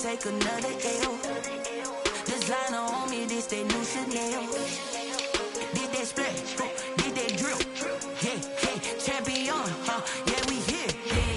can't take another L. Designer on me, this that new Chanel. Did that splash, did that drill. Yeah, champion, yeah, we here.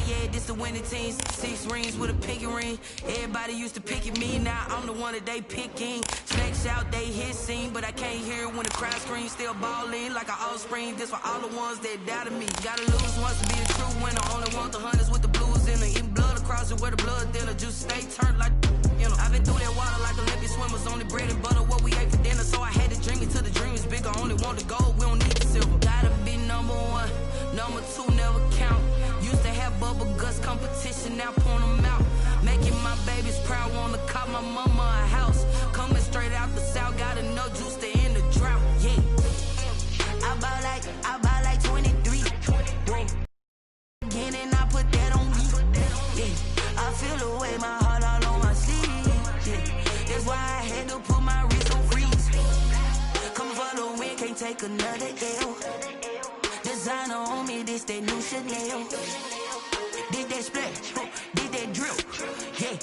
Yeah, this the winning team. 6 rings with a pinky ring. Everybody used to pick at me, now I'm the one that they picking. Snakes out, they hit scene, but I can't hear it when the crowd screams. Still ballin' like an offspring. This for all the ones that doubted me. Gotta lose once to be a true winner. Only want the hunters with the blues in it. Eating blood across it where the blood thinner. Just stay turned like, you know. I've been through that water like Olympic swimmers. Only bread and butter, what we ate for dinner. So I had to drink it till the dream is bigger. Only want the gold, we don't need the silver. Gotta be number 1, number 2 never count. Used to have bubble guts competition, now point them out. Making my babies proud, wanna cop my mama a house. Coming straight out the south, got enough juice to end the drought. Yeah, I buy like 23. Whoa. Again and I put that on me. Yeah, I feel the way, my heart all on my sleeve. Yeah, that's why I had to put my wrist on freeze. Coming for the win, can't take another L. Designer on me, this that new Chanel. Did that splash, did that drill. Yeah,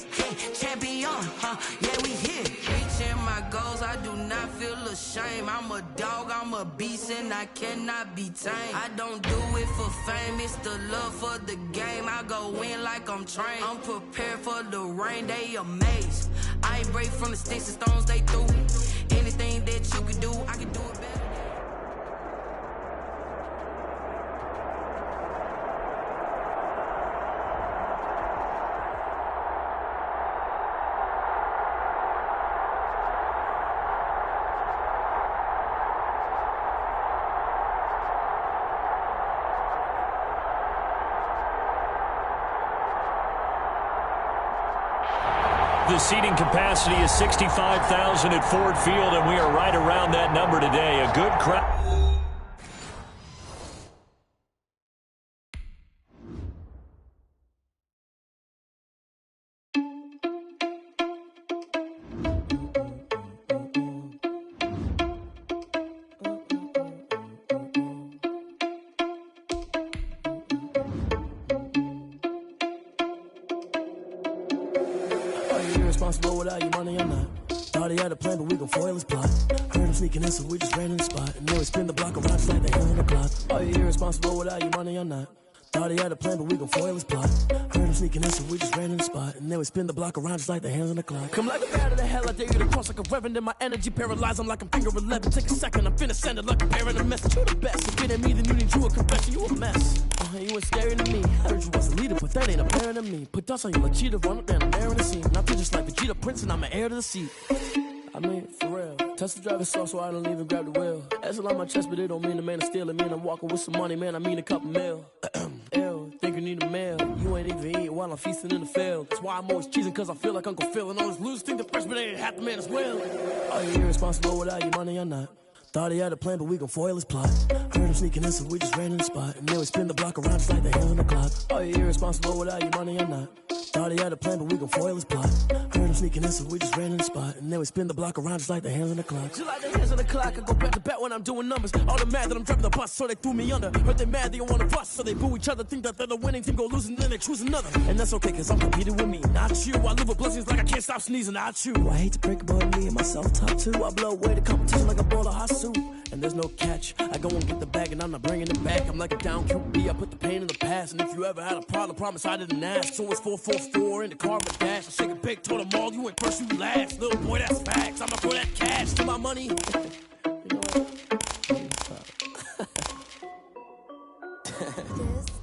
champion, yeah, we here. Reaching my goals, I do not feel ashamed. I'm a dog, I'm a beast, and I cannot be tamed. I don't do it for fame, it's the love for the game. I go in like I'm trained. I'm prepared for the rain, they amazed. I ain't break from the sticks and stones they threw. Anything that you can do, I can do it better. The seating capacity is 65,000 at Ford Field, and we are right around that number today. A good crowd. Irresponsible without your money, I'm not. Thought he had a plan, but we gon' foil his plot. Heard him sneaking in, so we just ran in the spot. And then we spin the block around just like the hands on the clock. Are you irresponsible without your money, I'm not. Thought he had a plan, but we gon' foil his plot. Heard him sneaking in, so we just ran in the spot. And then we spin the block around just like the hands on the clock. Come like a bat of the hell, I dare you to cross like a reverend. In my energy paralyzed, I'm like I'm finger 11. Take a second, I'm finna send it like a parent a message. You the best, if it ain't me, then you need you a confession. You a mess. You ain't scary to me. Heard you was a leader, but that ain't apparent to me. Put dust on you like Cheetah, run up down, I'm there in the scene. Not just like Vegeta Prince, and I'm an heir to the seat. I mean, for real. Touch the driver's soft, so I don't even grab the wheel. That's a lot on my chest, but it don't mean the man is stealing. Man, I'm walking with some money, man, I mean a couple mil. Ew, think you need a meal. You ain't even eating while I'm feasting in the field. That's why I'm always cheesing, cause I feel like Uncle Phil. And all those losers think the freshman ain't half the man as well. Are you irresponsible without your money or not? Thought he had a plan, but we gon' foil his plot. Heard him sneaking in, so we just ran in the spot. And then we spin the block around just like the hands on the clock. Are you irresponsible without your money or not? Thought he had a plan, but we gon' foil his plot. Heard him sneaking in, so we just ran in the spot. And then we spin the block around just like the hands on the clock. Just like the hands on the clock, I go back to back when I'm doing numbers. All the mad that I'm driving the bus, so they threw me under. Heard they mad, they don't wanna bust, so they boo each other. Think that they're the winning team, go losing, then they choose another. And that's okay, cause I'm competing with me, not you. I live with blessings like I can't stop sneezing, not you. I hate to break it, but me and myself top two. I blow away the competition like a bowl of hot soup. And there's no catch. I go and get the bag and I'm not bringing it back. I'm like a down QB, I put the pain in the past. And if you ever had a problem, promise I didn't ask. So it's 444 in the car with dash. I shake a big, told them all, you ain't first, you last. Little boy, that's facts. I'ma throw that cash to my money. You know what?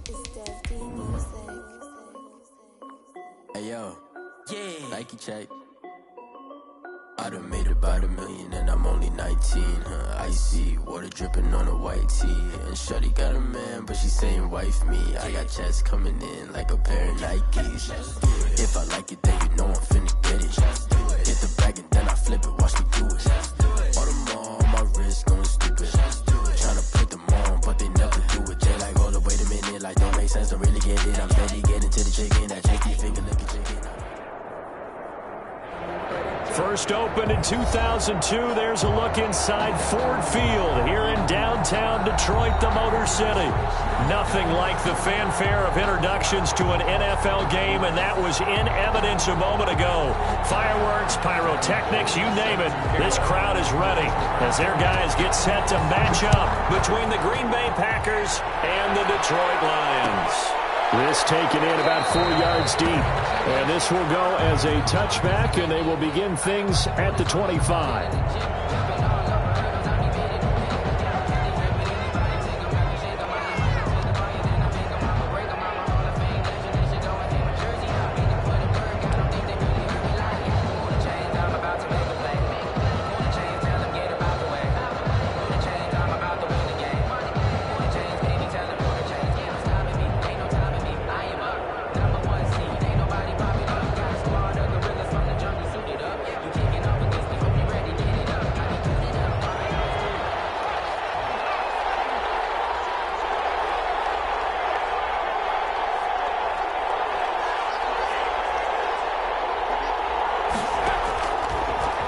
This is Dev D Music. Hey yo, Yeah. Nike check. I done made about $1 million and I'm only 19, Icy, water dripping on a white tee. And shawty got a man, but she saying wife me. I got checks coming in like a pair of Nikes. If I like it, then you know I'm finna get it. Hit the bag and then I flip it, watch me do it. All them on my wrist going stupid. Tryna put them on, but they never do it. They like, hold up, wait a minute, like don't make sense, don't really get it. I'm steady getting to the chicken, that checky finger looking chicken. First opened in 2002. There's a look inside Ford Field here in downtown Detroit, the Motor City. Nothing like the fanfare of introductions to an NFL game, and that was in evidence a moment ago. Fireworks, pyrotechnics, you name it. This crowd is ready as their guys get set to match up between the Green Bay Packers and the Detroit Lions. This taken in about 4 yards deep. And this will go as a touchback, and they will begin things at the 25.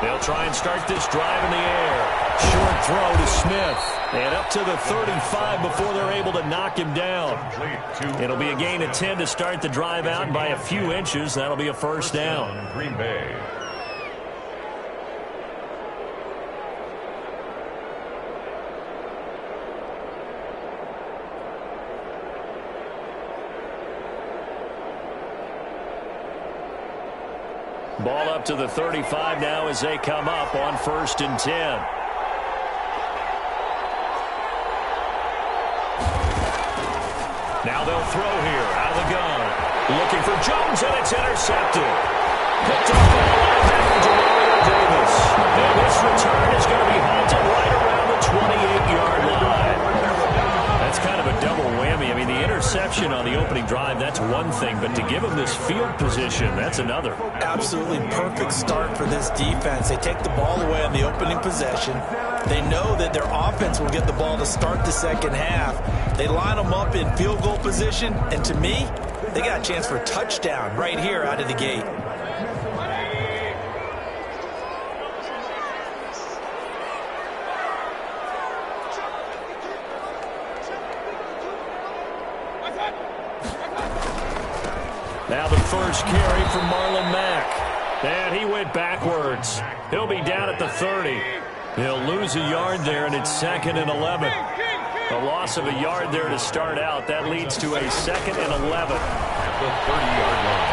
They'll try and start this drive in the air. Short throw to Smith. And up to the 35 before they're able to knock him down. It'll be a gain of 10 to start the drive out, and by a few inches, that'll be a first down. Green Bay. Ball up to the 35 now as they come up on 1st and 10. Now they'll throw here out of the gun. Looking for Jones, and it's intercepted. Picked off by the linebacker, Demario Davis. And this return is going to be halted right around the 28-yard line. That's kind of a double whammy. I mean, the interception on the opening drive, that's one thing, but to give them this field position, that's another. Absolutely perfect start for this defense. They take the ball away on the opening possession. They know that their offense will get the ball to start the second half. They line them up in field goal position, and to me, they got a chance for a touchdown right here out of the gate. Now the first carry from Marlon Mack. And he went backwards. He'll be down at the 30. He'll lose a yard there, and it's 2nd and 11. A loss of a yard there to start out. That leads to a 2nd and 11. At the 30-yard line.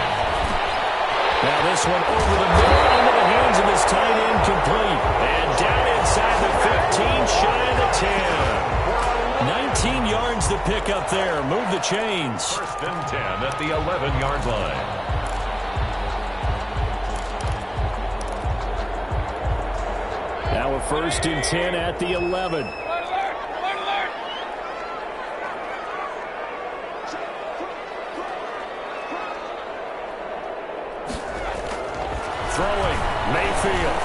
Now this one over the middle into the hands of his tight end, complete. And down inside the 15, shy of the 10. 19 yards to pick up there. Move the chains. 1st and 10 at the 11-yard line. Now a 1st and 10 at the 11. Throwing, Mayfield.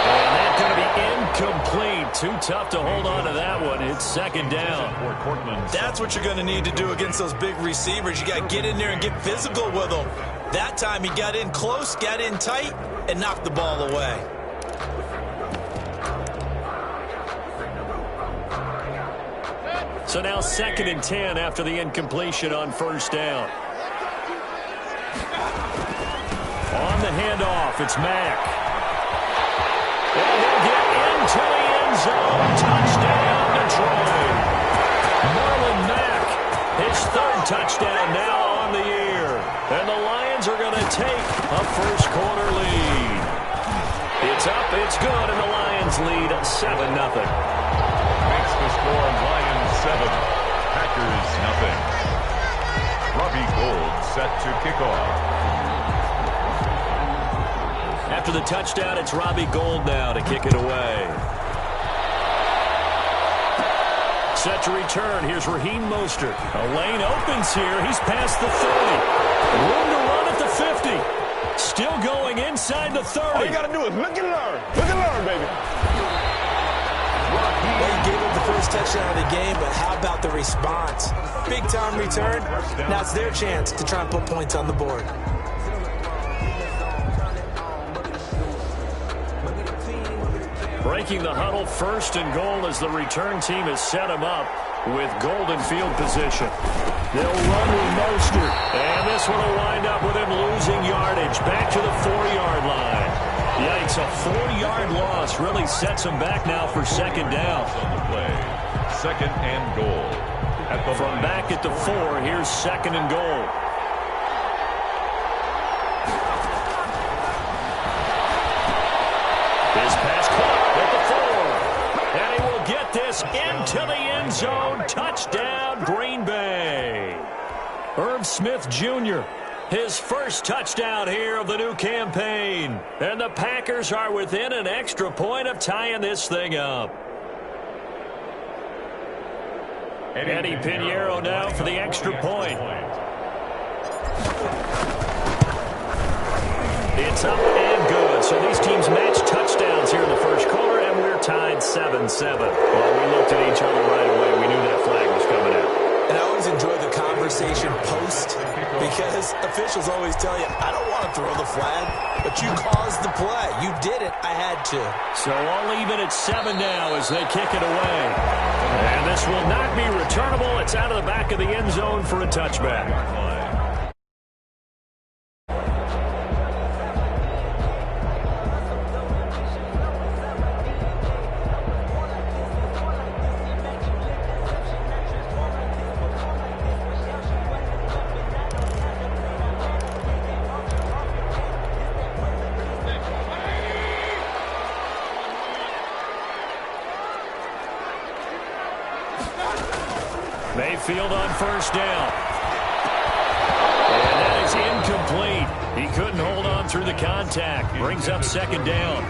And that's going to be incomplete. Too tough to hold on to that one. It's 2nd down. That's what you're going to need to do against those big receivers. You got to get in there and get physical with them. That time he got in close, got in tight, and knocked the ball away. So now 2nd and 10 after the incompletion on 1st down. On the handoff, it's Mack. And he'll get into the end zone. Touchdown, Detroit. Marlon Mack, his 3rd touchdown now on the year. And the Lions are going to take a first-quarter lead. It's up, it's good, and the Lions lead 7-0. Makes the score Lions 7, Packers nothing. Robbie Gould set to kick off. After the touchdown, it's Robbie Gould now to kick it away. Set to return. Here's Raheem Mostert. A lane opens here. He's past the 30. Room to run at the 50. Still going inside the 30. All you got to do is look and learn. Look and learn, baby. Well, he gave up the first touchdown of the game, but how about the response? Big-time return. Now it's their chance to try and put points on the board. breaking the huddle, 1st and goal as the return team has set him up with golden field position. They'll run with Mostert, and this one will wind up with him losing yardage back to the 4-yard line. Yikes, a 4-yard loss really sets him back now for 2nd down. On the play, 2nd and goal. From back at the 4, here's 2nd and goal. His pass caught at the 4. And he will get this into the end zone. Touchdown, Green Bay. Irv Smith Jr., his first touchdown here of the new campaign. And the Packers are within an extra point of tying this thing up. Eddie Pinheiro now for the extra point. It's up and good. So these teams match touchdowns here in the first quarter, and we're tied 7-7. Well, we looked at each other right away. We knew that flag was coming out. And I always enjoy the conversation post because officials always tell you, I don't want to throw the flag, but you caused the play. You did it. I had to. So all even at 7 now as they kick it away. And this will not be returnable. It's out of the back of the end zone for a touchback. Mayfield on 1st down. And that is incomplete. He couldn't hold on through the contact. Brings up 2nd down.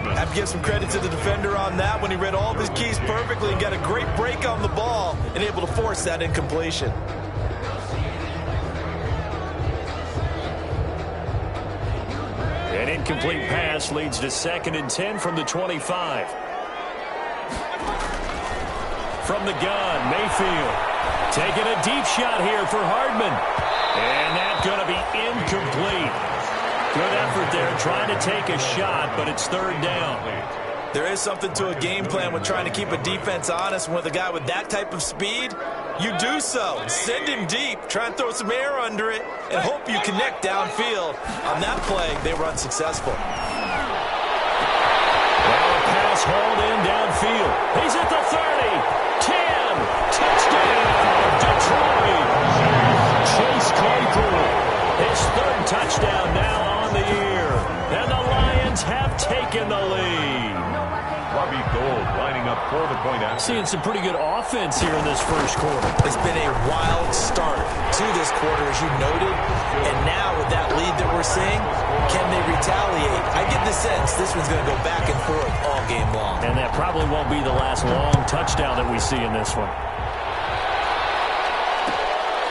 I have to give some credit to the defender on that when he read all of his keys perfectly and got a great break on the ball and able to force that incompletion. An incomplete pass leads to 2nd and 10 from the 25. From the gun, Mayfield taking a deep shot here for Hardman. And that's going to be incomplete. Good effort there trying to take a shot, but it's 3rd down. There is something to a game plan with trying to keep a defense honest. With a guy with that type of speed, you do so. Send him deep. Try and throw some air under it and hope you connect downfield. On that play, they were unsuccessful. Now a pass hauled in downfield. He's at the 30. 10, touchdown, Detroit. Chase Claypool, his 3rd touchdown now on the year. And the Lions have taken the lead. Robbie Gould lining up for the point after. Seeing some pretty good offense here in this first quarter. It's been a wild start to this quarter, as you noted. And now with that lead that we're seeing, can they retaliate? I get the sense this one's going to go back and forth all game long. And that probably won't be the last long touchdown that we see in this one.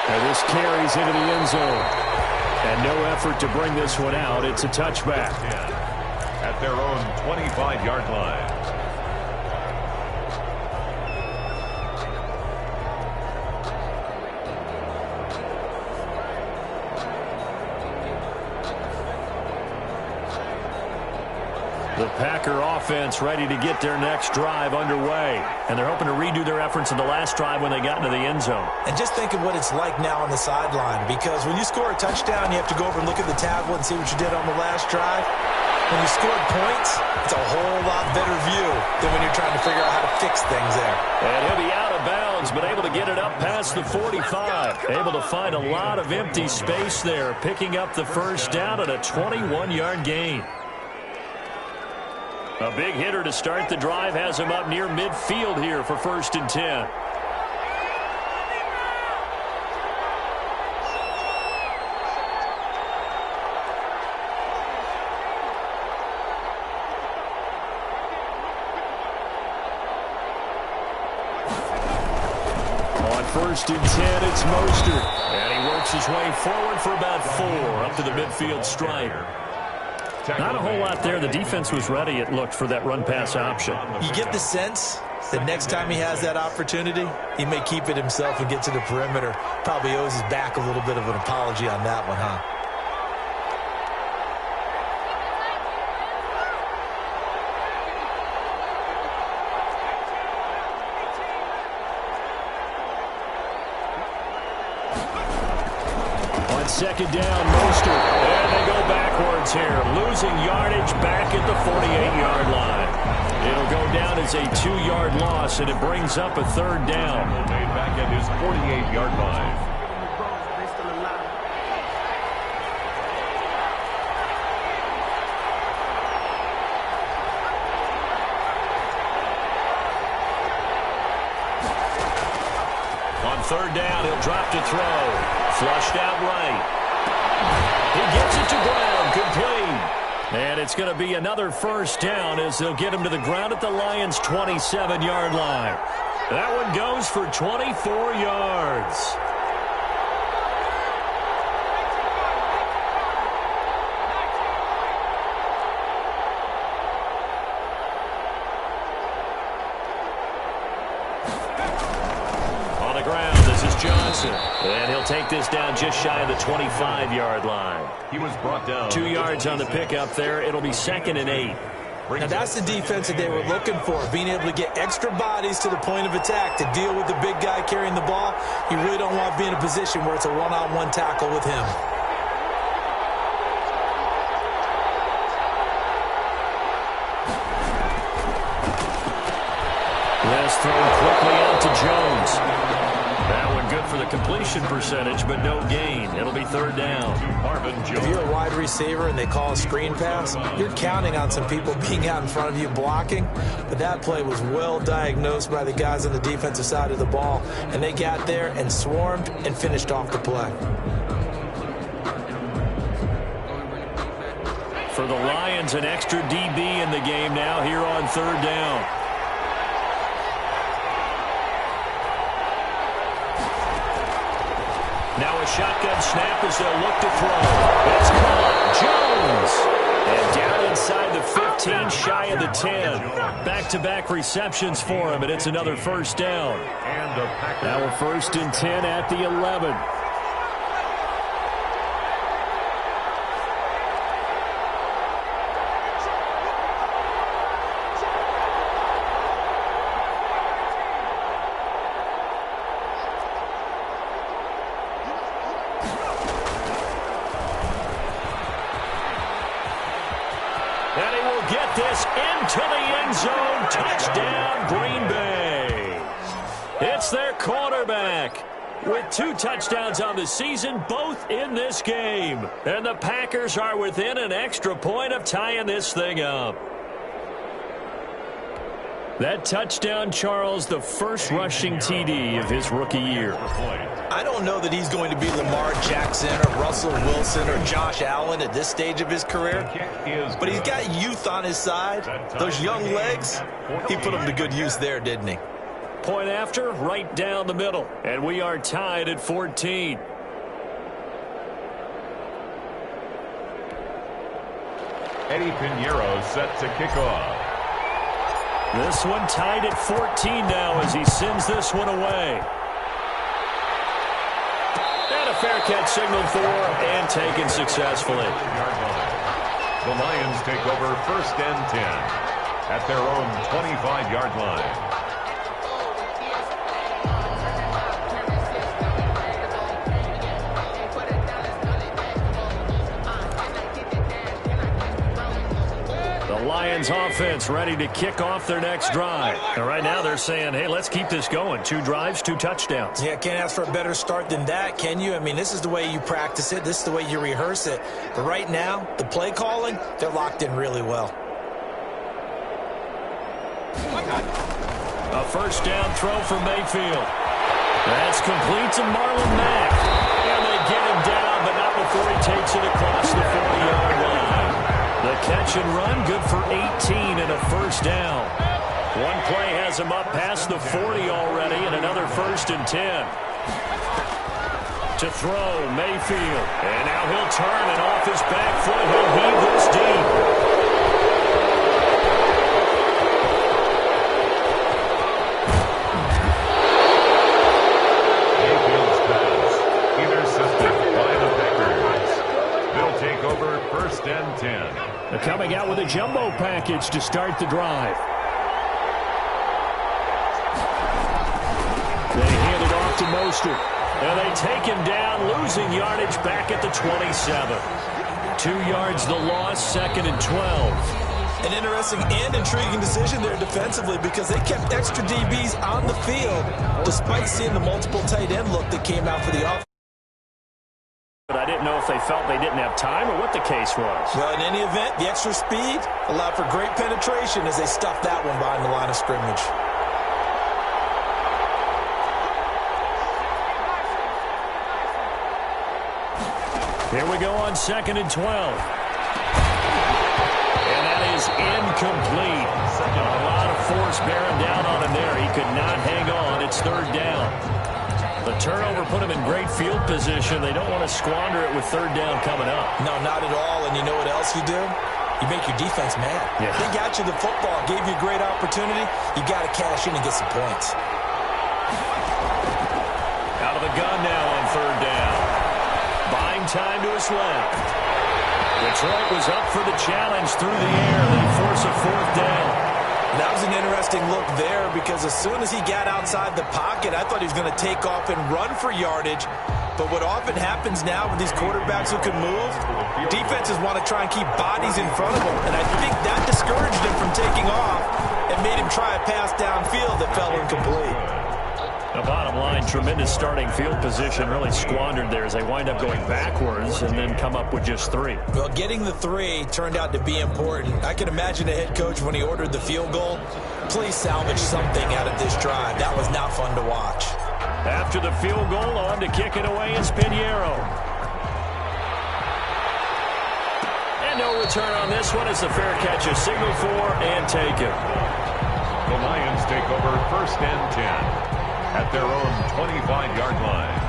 And this carries into the end zone. And no effort to bring this one out. It's a touchback. At their own 25-yard line. The Packer offense ready to get their next drive underway. And they're hoping to redo their efforts in the last drive when they got into the end zone. And just think of what it's like now on the sideline. Because when you score a touchdown, you have to go over and look at the tablet and see what you did on the last drive. When you scored points, it's a whole lot better view than when you're trying to figure out how to fix things there. And he'll be out of bounds, but able to get it up past the 45. Able to find a lot of empty space there, picking up the 1st down at a 21-yard gain. A big hitter to start the drive has him up near midfield here for 1st and 10. On 1st and 10, it's Mostert. And he works his way forward for about 4 up to the midfield stripe. Not a whole lot there. The defense was ready, it looked, for that run-pass option. You get the sense that next time he has that opportunity, he may keep it himself and get to the perimeter. Probably owes his back a little bit of an apology on that one, huh? second down. Mostert. And they go backwards here. Losing yardage back at the 48-yard line. It'll go down as a 2-yard loss, and it brings up a third down. Made back at his 48-yard line. Third down, he'll drop to throw. Flushed out right. He gets it to ground, complete. And it's going to be another first down as they'll get him to the ground at the Lions' 27-yard line. That one goes for 24 yards. Johnson. And he'll take this down just shy of the 25-yard line. He was brought down. 2 yards on the pickup there. It'll be 2nd and 8. Now that's the defense that they were looking for, being able to get extra bodies to the point of attack to deal with the big guy carrying the ball. You really don't want to be in a position where it's a one-on-one tackle with him. This thrown quickly out to Jones. That one good for the completion percentage, but no gain. It'll be third down. If you're a wide receiver and they call a screen pass, you're counting on some people being out in front of you blocking. But that play was well diagnosed by the guys on the defensive side of the ball. And they got there and swarmed and finished off the play. For the Lions, an extra DB in the game now here on third down. Now a shotgun snap as they'll look to throw. It's caught. Jones. And down inside the 15, shy of the 10. Back-to-back receptions for him, and it's another first down. Now a 1st and 10 at the 11. And he will get this into the end zone. Touchdown, Green Bay. It's their quarterback with 2 touchdowns on the season, both in this game. And the Packers are within an extra point of tying this thing up. That touchdown, Charles, the first rushing TD of his rookie year. I don't know that he's going to be Lamar Jackson or Russell Wilson or Josh Allen at this stage of his career, but he's got youth on his side. Those young legs, he put them to good use there, didn't he? Point after, right down the middle, and we are tied at 14. Eddie Pinheiro set to kick off. This one tied at 14 now as he sends this one away. And a fair catch signaled for and taken successfully. The Lions take over 1st and 10 at their own 25-yard line. Lions offense ready to kick off their next drive. And right now they're saying, hey, let's keep this going. 2 drives, 2 touchdowns. Yeah, can't ask for a better start than that, can you? I mean, this is the way you practice it. This is the way you rehearse it. But right now, the play calling, they're locked in really well. A first down throw for Mayfield. That's complete to Marlon Mack. And they get him down, but not before he takes it across the 40-yard line. The catch and run, good for 18 and a first down. One play has him up past the 40 already, and another 1st and 10. To throw, Mayfield. And now he'll turn, and off his back foot, he'll heave this deep. Mayfield's pass intercepted by the Packers. They'll take over 1st and 10. They're coming out with a jumbo package to start the drive. They hand it off to Mostert. And they take him down, losing yardage back at the 27. 2 yards the loss, 2nd and 12. An interesting and intriguing decision there defensively because they kept extra DBs on the field despite seeing the multiple tight end look that came out for the offense. But I didn't know if they felt they didn't have time or what the case was. Well, in any event, the extra speed allowed for great penetration as they stuffed that one behind the line of scrimmage. Here we go on 2nd and 12. Incomplete. A lot of force bearing down on him there. He could not hang on. It's 3rd down. The turnover put him in great field position. They don't want to squander it with 3rd down coming up. No, not at all. And you know what else you do? You make your defense mad. Yeah. They got you the football, gave you a great opportunity. You got to cash in and get some points. Out of the gun now on 3rd down. Buying time to his left. Detroit was up for the challenge through the air. They force a 4th down. That was an interesting look there because as soon as he got outside the pocket, I thought he was going to take off and run for yardage. But what often happens now with these quarterbacks who can move, defenses want to try and keep bodies in front of them. And I think that discouraged him from taking off and made him try a pass downfield that fell incomplete. The bottom line, tremendous starting field position, really squandered there as they wind up going backwards and then come up with just 3. Well, getting the 3 turned out to be important. I can imagine the head coach when he ordered the field goal, please salvage something out of this drive. That was not fun to watch. After the field goal, on to kick it away is Pinheiro. And no return on this one as the fair catch is signaled for and taken. The Lions take over 1st and 10. At their own 25-yard line.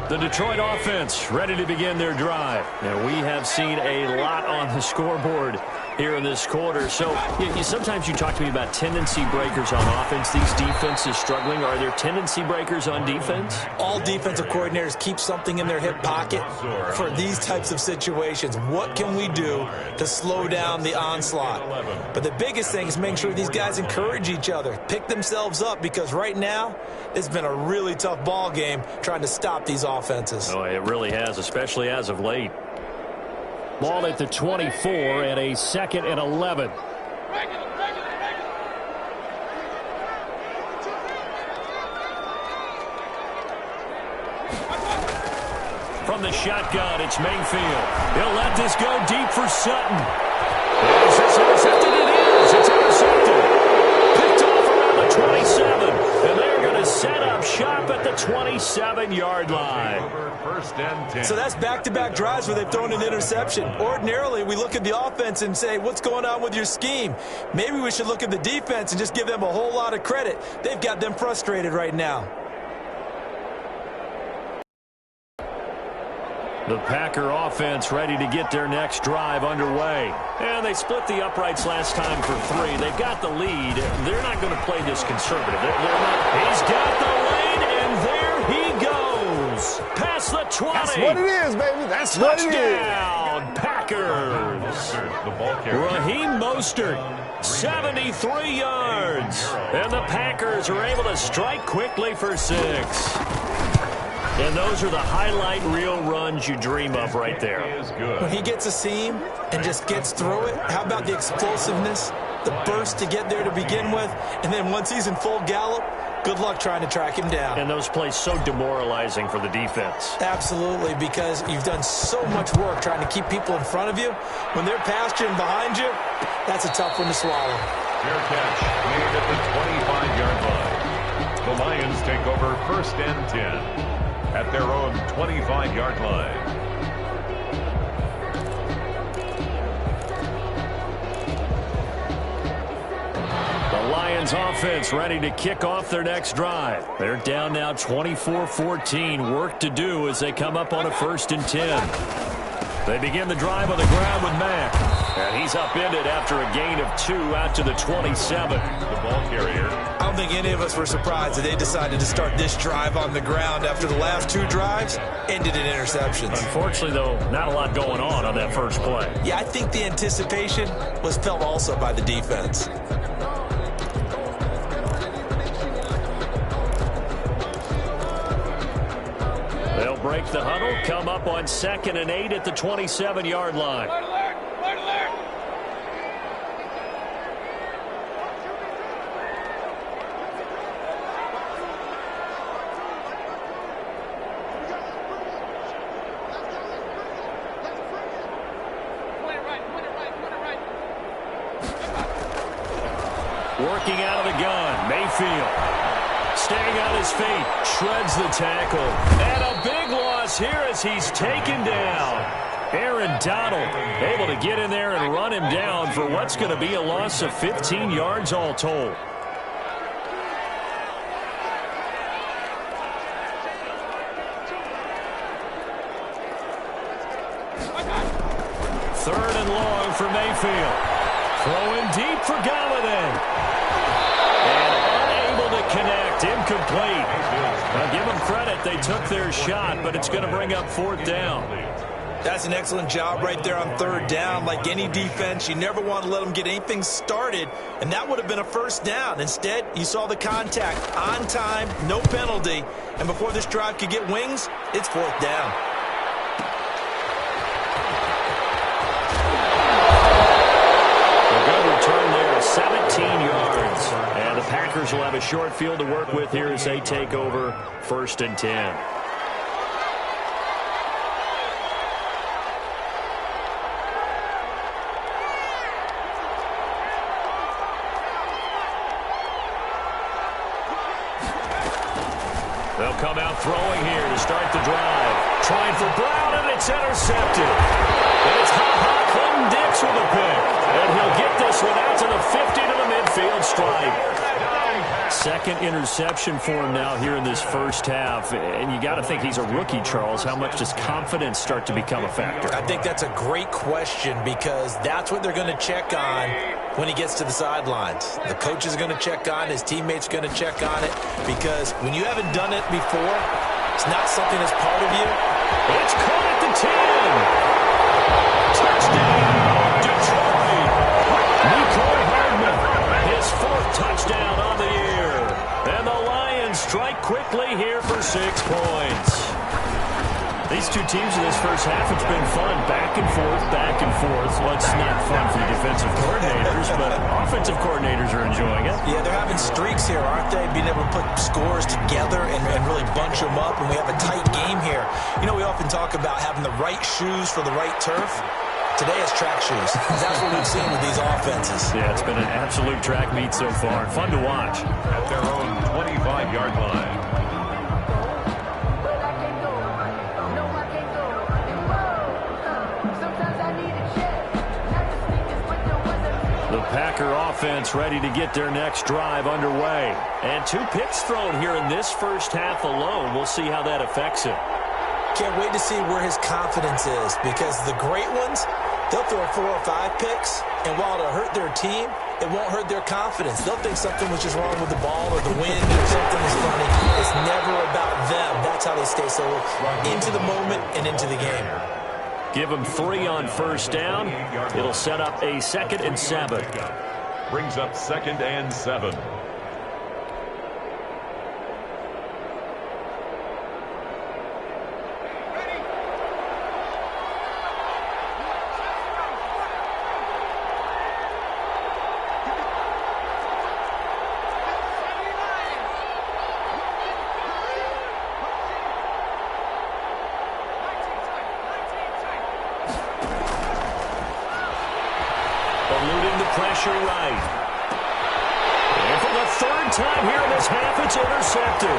The Detroit offense ready to begin their drive. And we have seen a lot on the scoreboard here in this quarter. So sometimes you talk to me about tendency breakers on offense. These defenses struggling. Are there tendency breakers on defense? All defensive coordinators keep something in their hip pocket for these types of situations. What can we do to slow down the onslaught? But the biggest thing is making sure these guys encourage each other, pick themselves up, because right now it's been a really tough ball game trying to stop these offenses. Oh, it really has, especially as of late. Ball at the 24 and a 2nd and 11. From the shotgun, it's Mayfield. He'll let this go deep for Sutton. Is this intercepted? It is. It's intercepted. Picked off around the 27. And they're going to set up shop at the 27-yard line. 1st and 10. So that's back-to-back drives where they've thrown an interception. Ordinarily, we look at the offense and say, what's going on with your scheme? Maybe we should look at the defense and just give them a whole lot of credit. They've got them frustrated right now. The Packer offense ready to get their next drive underway. And they split the uprights last time for 3. They've got the lead. They're not going to play this conservative. He's got the lead, and there he goes. Past the 20. That's what it is, baby. That's what it is. Touchdown, Packers. The ball carrier. Raheem Mostert, 73 yards. And the Packers are able to strike quickly for 6. And those are the highlight reel runs you dream of right there. When he gets a seam and just gets through it, how about the explosiveness, the burst to get there to begin with, and then once he's in full gallop, good luck trying to track him down. And those plays so demoralizing for the defense. Absolutely, because you've done so much work trying to keep people in front of you. When they're past you and behind you, that's a tough one to swallow. Fair catch made at the 25-yard line. The Lions take over 1st and 10. At their own 25-yard line. The Lions offense ready to kick off their next drive. They're down now 24-14. Work to do as they come up on a 1st and 10. They begin the drive on the ground with Mack. And he's upended after a gain of 2 out to the 27. The ball carrier. don't think any of us were surprised that they decided to start this drive on the ground after the last 2 drives ended in interceptions. Unfortunately, though, not a lot going on that first play. Yeah, I think the anticipation was felt also by the defense. They'll break the huddle, come up on 2nd and 8 at the 27-yard line. Working out of the gun, Mayfield. Staying on his feet, shreds the tackle. And a big loss here as he's taken down. Aaron Donald able to get in there and run him down for what's going to be a loss of 15 yards all told. Third and long for Mayfield. Throwing deep for Galladay. And unable to connect. Incomplete. Now give them credit. They took their shot, but it's going to bring up 4th down. That's an excellent job right there on 3rd down. Like any defense, you never want to let them get anything started, and that would have been a 1st down. Instead, you saw the contact on time, no penalty, and before this drive could get wings, it's 4th down. Return there, 17 yards. And the Packers will have a short field to work with here as they take over 1st and 10. They'll come out throwing here to start the drive. Trying for Brown, and it's intercepted. And it's Clinton Dix with a pick. And he'll get this one out to the 50 to the midfield stripe. 2nd interception for him now here in this first half. And you got to think he's a rookie, Charles. How much does confidence start to become a factor? I think that's a great question because that's what they're going to check on when he gets to the sidelines. The coach is going to check on, his teammates are going to check on it, because when you haven't done it before, it's not something that's part of you. It's caught at the 10. Touchdown, Detroit. Nicole Hardman, his 4th touchdown on the year. And the Lions strike quickly here for 6 points. These two teams in this first half, it's been fun. Back and forth, back and forth. Well, it's not fun for the defensive coordinators, but offensive coordinators are enjoying it. Yeah, they're having streaks here, aren't they? Being able to put scores together and really bunch them up, and we have a tight game here. You know, we often talk about having the right shoes for the right turf. Today it's track shoes. That's what we've seen with these offenses. Yeah, it's been an absolute track meet so far. Fun to watch. At their own 25-yard line. The Packer offense ready to get their next drive underway. And 2 picks thrown here in this first half alone. We'll see how that affects him. Can't wait to see where his confidence is, because the great ones, they'll throw 4 or 5 picks, and while it'll hurt their team, it won't hurt their confidence. They'll think something was just wrong with the ball or the wind or something is funny. It's never about them. That's how they stay so into the moment and into the game. Give them 3 on 1st down. It'll set up a 2nd and 7. Brings up 2nd and 7. Eluding the pressure right. And for the 3rd time here in this half, it's intercepted.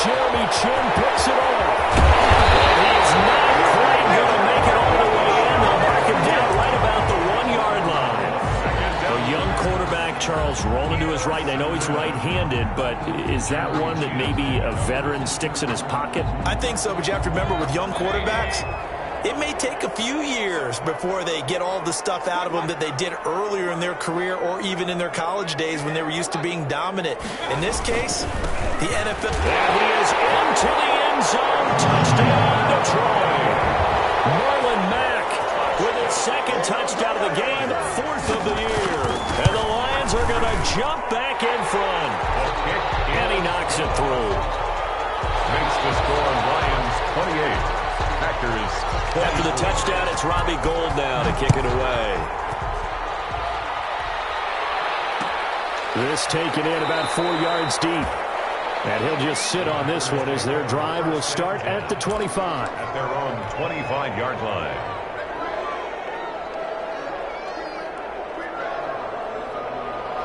Jeremy Chin picks it off. And he's not quite going to make it all the way in. They'll mark him down right about the 1-yard line. A young quarterback, Charles, rolling to his right. And I know he's right-handed, but is that one that maybe a veteran sticks in his pocket? I think so, but you have to remember with young quarterbacks, it may take a few years before they get all the stuff out of them that they did earlier in their career or even in their college days when they were used to being dominant. In this case, the NFL... And he is into the end zone. Touchdown, Detroit. Marlon Mack with his second touchdown of the game, fourth of the year. And the Lions are going to jump back in front. And he knocks it through. Makes the score Lions 28. Packers 20. After the touchdown, it's Robbie Gould now to kick it away. This taken in about 4 yards deep. And he'll just sit on this one as their drive will start at the 25. At their own 25-yard line.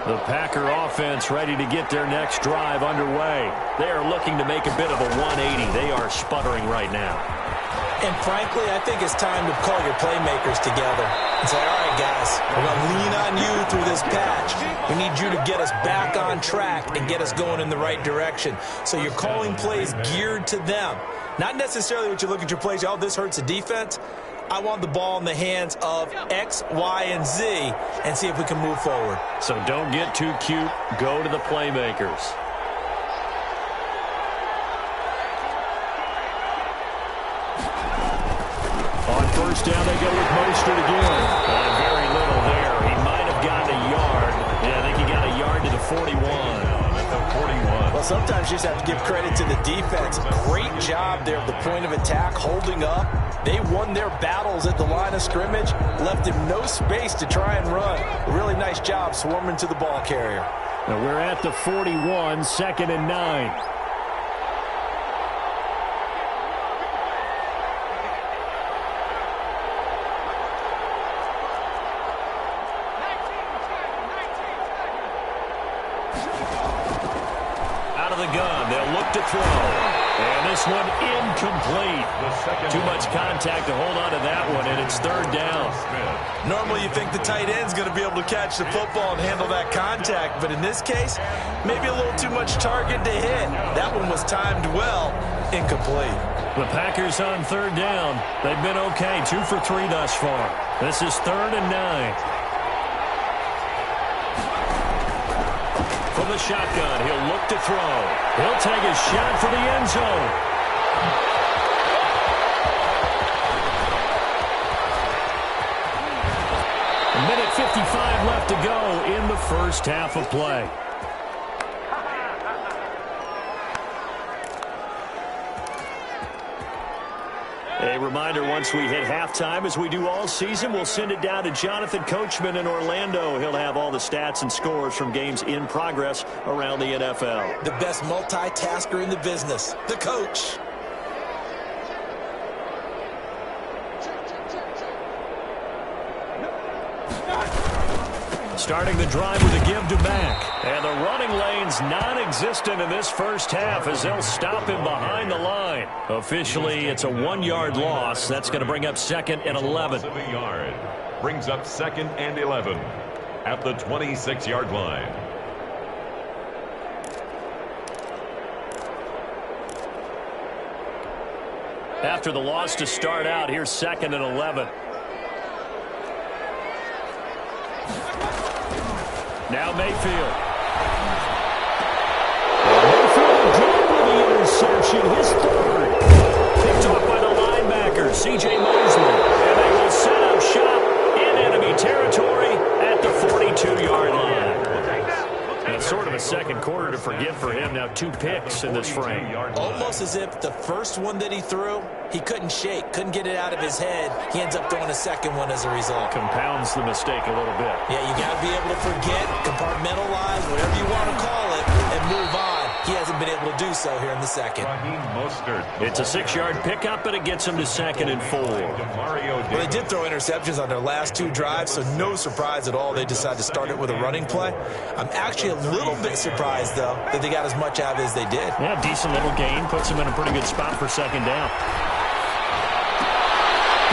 The Packer offense ready to get their next drive underway. They are looking to make a bit of a 180. They are sputtering right now. And frankly, I think it's time to call your playmakers together and say, all right, guys, we're going to lean on you through this patch. We need you to get us back on track and get us going in the right direction. So you're calling plays geared to them. Not necessarily what you look at your plays, oh, this hurts the defense. I want the ball in the hands of X, Y, and Z and see if we can move forward. So don't get too cute. Go to the playmakers. On first down, they go with Mostert again. Very little there. He might have gotten a yard. Yeah, I think he got a yard to the 41. At the 41. Well, sometimes you just have to give credit to the defense. Great job there at the point of attack, holding up. They won their battles at the line of scrimmage, left him no space to try and run. A really nice job swarming to the ball carrier. Now we're at the 41, 2nd and 9. Out of the gun, they'll look to throw. And this one incomplete. Too much contact to hold on to that one, and it's third down. Normally you think the tight end's going to be able to catch the football and handle that contact, but in this case, maybe a little too much target to hit. That one was timed well, incomplete. The Packers on third down. They've been okay, 2 for 3 thus far. This is 3rd and 9. From the shotgun, he'll look to throw. He'll take a shot for the end zone. A minute 55 left to go in the first half of play. A reminder, once we hit halftime, as we do all season, we'll send it down to Jonathan Coachman in Orlando. He'll have all the stats and scores from games in progress around the NFL. The best multitasker in the business, the coach. Starting the drive with a give to Mack. And the running lane's non-existent in this first half as they'll stop him behind the line. Officially, it's a 1-yard loss. That's going to bring up 2nd and 11. Of a yard. Brings up 2nd and 11 at the 26-yard line. After the loss to start out, here's 2nd and 11. Now Mayfield. Mayfield again with the interception. His 3rd. Picked off by the linebacker, C.J. Mosley. And they will set up shop in enemy territory at the 42-yard line. That's sort of a second quarter to forget for him. Now 2 picks in this frame. Almost as if the first one that he threw, he couldn't shake, couldn't get it out of his head. He ends up throwing a second one as a result. Compounds the mistake a little bit. Yeah, you got to be able to forget, compartmentalize, whatever you want to call it, and move on. He hasn't been able to do so here in the second. It's a 6-yard pickup, but it gets him to 2nd and 4. Well, they did throw interceptions on their last 2 drives, so no surprise at all they decided to start it with a running play. I'm actually a little bit surprised, though, that they got as much out of it as they did. Yeah, decent little gain. Puts him in a pretty good spot for 2nd down.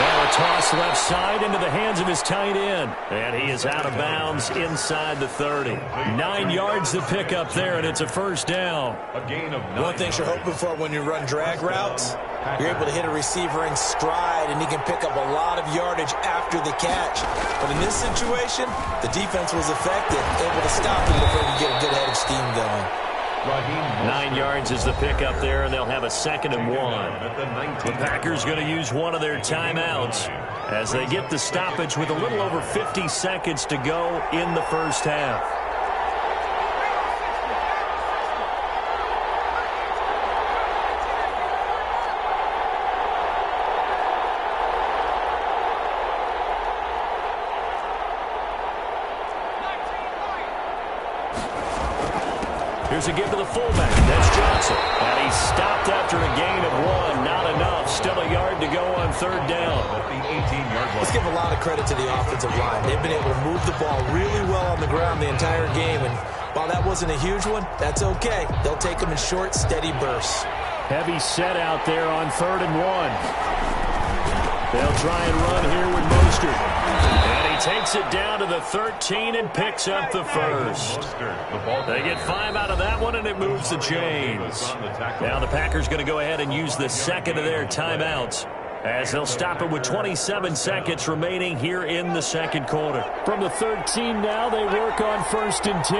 Now a toss left side into the hands of his tight end. And he is out of bounds inside the 30. 9 yards to pick up there, and it's a first down. A gain of 9. One thing you're hoping for when you run drag routes, you're able to hit a receiver in stride, and he can pick up a lot of yardage after the catch. But in this situation, the defense was effective, able to stop him before he could get a good head of steam going. 9 yards is the pickup there, and they'll have a 2nd and 1. The Packers going to use one of their timeouts as they get the stoppage with a little over 50 seconds to go in the first half. Here's a give to the fullback. That's Johnson. And he stopped after a gain of 1. Not enough. Still a yard to go on 3rd down. At the 18-yard line. Let's give a lot of credit to the offensive line. They've been able to move the ball really well on the ground the entire game. And while that wasn't a huge one, that's okay. They'll take them in short, steady bursts. Heavy set out there on 3rd and 1. They'll try and run here with Mostert. And he takes it down to the 13 and picks up the first. They get 5 out of that one, and it moves the chains. Now the Packers going to go ahead and use the 2nd of their timeouts as they'll stop it with 27 seconds remaining here in the 2nd quarter. From the 13 now, they work on 1st and 10.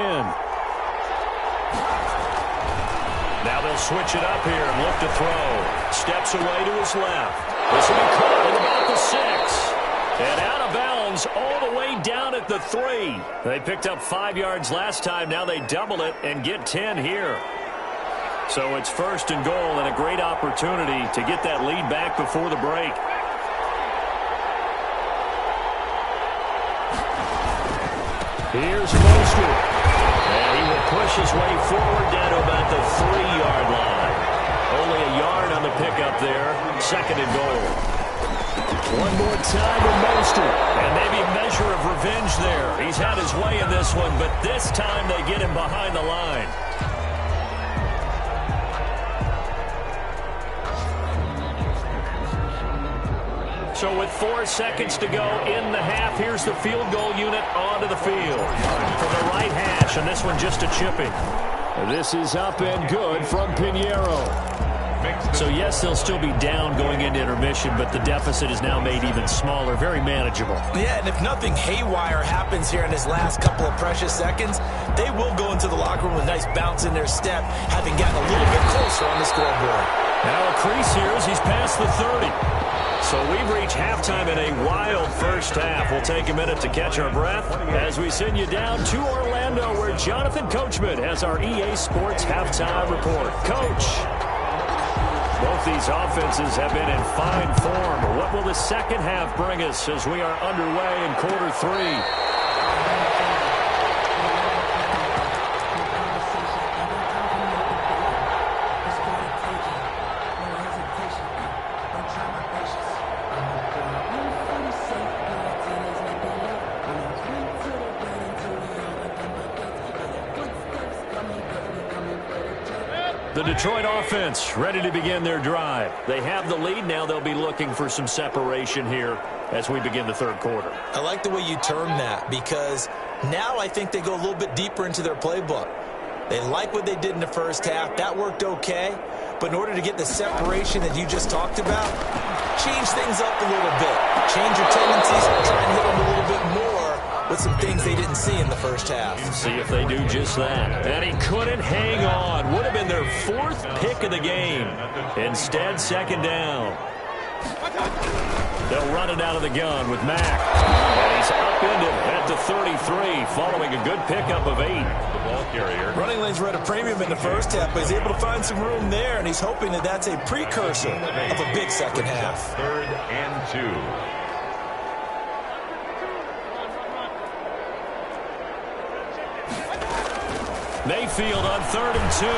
Now they'll switch it up here and look to throw. Steps away to his left. This will be caught at about the 6. And out of bounds all the way down at the 3. They picked up 5 yards last time. Now they double it and get 10 here. So it's 1st and goal, and a great opportunity to get that lead back before the break. Here's Mostert. And he will push his way forward down to about the 3-yard line. Only a yard on the pickup there. 2nd and goal. One more time with Mostert. And maybe a measure of revenge there. He's had his way in this one, but this time they get him behind the line. So with 4 seconds to go in the half, here's the field goal unit onto the field. From the right hash, and this one just a chipping. This is up and good from Pinheiro. So, yes, they'll still be down going into intermission, but the deficit is now made even smaller, very manageable. Yeah, and if nothing haywire happens here in his last couple of precious seconds, they will go into the locker room with a nice bounce in their step, having gotten a little bit closer on the scoreboard. Now a crease here as he's past the 30. So we've reached halftime in a wild first half. We'll take a minute to catch our breath as we send you down to Orlando, where Jonathan Coachman has our EA Sports halftime report. Coach, both these offenses have been in fine form. What will the second half bring us as we are underway in quarter 3? The Detroit offense ready to begin their drive. They have the lead. Now they'll be looking for some separation here as we begin the 3rd quarter. I like the way you term that, because now I think they go a little bit deeper into their playbook. They like what they did in the first half. That worked okay. But in order to get the separation that you just talked about, change things up a little bit. Change your tendencies, try and hit them a little bit more with some things they didn't see in the first half. See if they do just that. And he couldn't hang on. Would have been their 4th pick of the game. Instead, 2nd down. They'll run it out of the gun with Mack. And he's upended at the 33 following a good pickup of 8. The ball carrier. Running lanes were at a premium in the first half, but he's able to find some room there, and he's hoping that that's a precursor of a big second half. 3rd and 2. Mayfield on 3rd and 2. And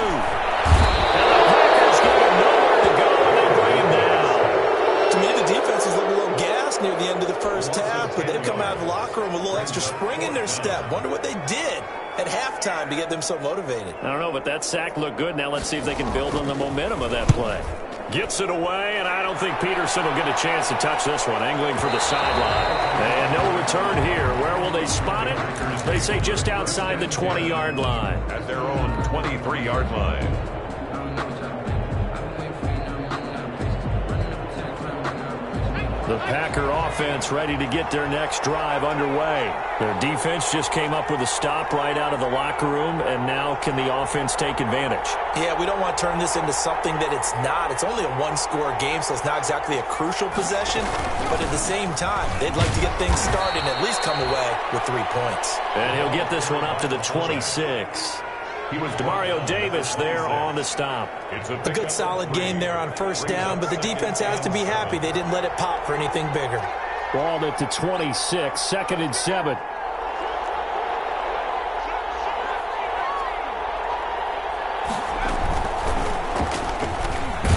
the Packers give him nowhere to go, and they bring him down. To me, the defense was a little gassed near the end of the first half, but they've come out of the locker room with a little extra spring in their step. Wonder what they did at halftime to get them so motivated. I don't know, but that sack looked good. Now let's see if they can build on the momentum of that play. Gets it away, and I don't think Peterson will get a chance to touch this one. Angling for the sideline. And no return here. Where will they spot it? They say just outside the 20-yard line. At their own 23-yard line. The Packer offense ready to get their next drive underway. Their defense just came up with a stop right out of the locker room, and now can the offense take advantage? Yeah, we don't want to turn this into something that it's not. It's only a one-score game, so it's not exactly a crucial possession. But at the same time, they'd like to get things started and at least come away with 3 points. And he'll get this one up to the 26. Demario Davis there on the stop. A good solid game there on first down, but the defense has to be happy they didn't let it pop for anything bigger. Ball at the 26, 2nd and 7.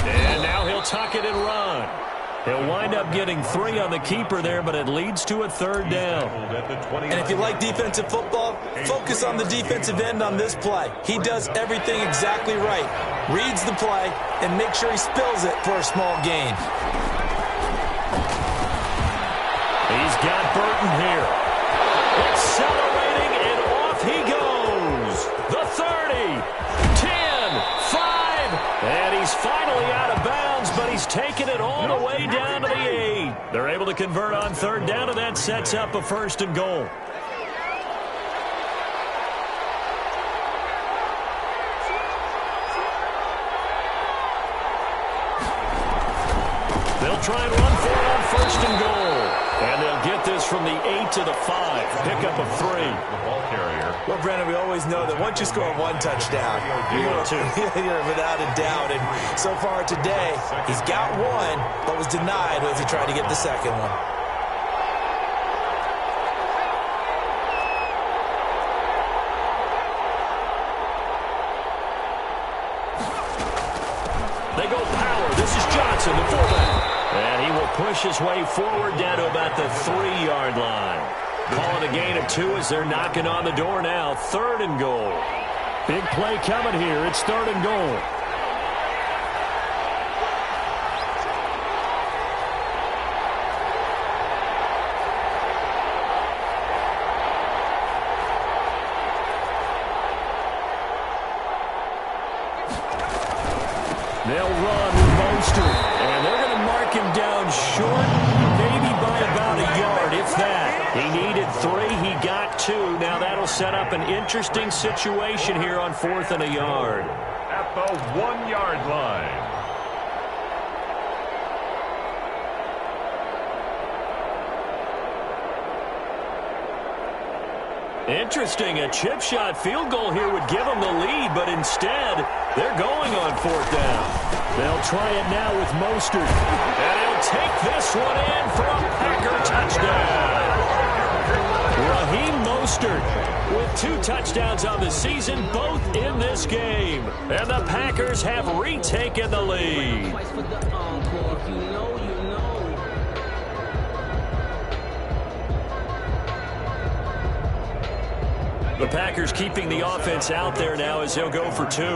And now he'll tuck it and run. He'll wind up getting 3 on the keeper there, but it leads to a 3rd down. And if you like defensive football, focus on the defensive end on this play. He does everything exactly right. Reads the play and makes sure he spills it for a small gain. He's got Burton here. Accelerating, and off he goes. The 30, 10, 5, and he's finally out of bounds, but he's taken it all the way down to the 8. They're able to convert on 3rd down, and that sets up a 1st and goal. They'll try and run for it on 1st and goal. And they'll get this from the 8 to the 5. Pickup of 3. The ball carrier. Well, Brandon, we always know that once you score 1 touchdown, you're without a doubt. And so far today, he's got 1, but was denied as he tried to get the 2nd one. They go power. This is Johnson, the fullback. And he will push his way forward down to about the 3-yard line. Call it a gain of 2 as they're knocking on the door now. 3rd and goal. Big play coming here. It's 3rd and goal. They'll run with Mostert, and they're going to mark him down short, maybe by about a yard, if that. He needed 3, he got 2. Now that'll set up an interesting situation here on 4th and a yard. At the 1-yard line. Interesting, a chip shot field goal here would give them the lead, but instead, they're going on 4th down. They'll try it now with Mostert, and he'll take this one in for a Packer touchdown. Raheem Mostert with 2 touchdowns on the season, both in this game. And the Packers have retaken the lead. The Packers keeping the offense out there now as they'll go for 2. And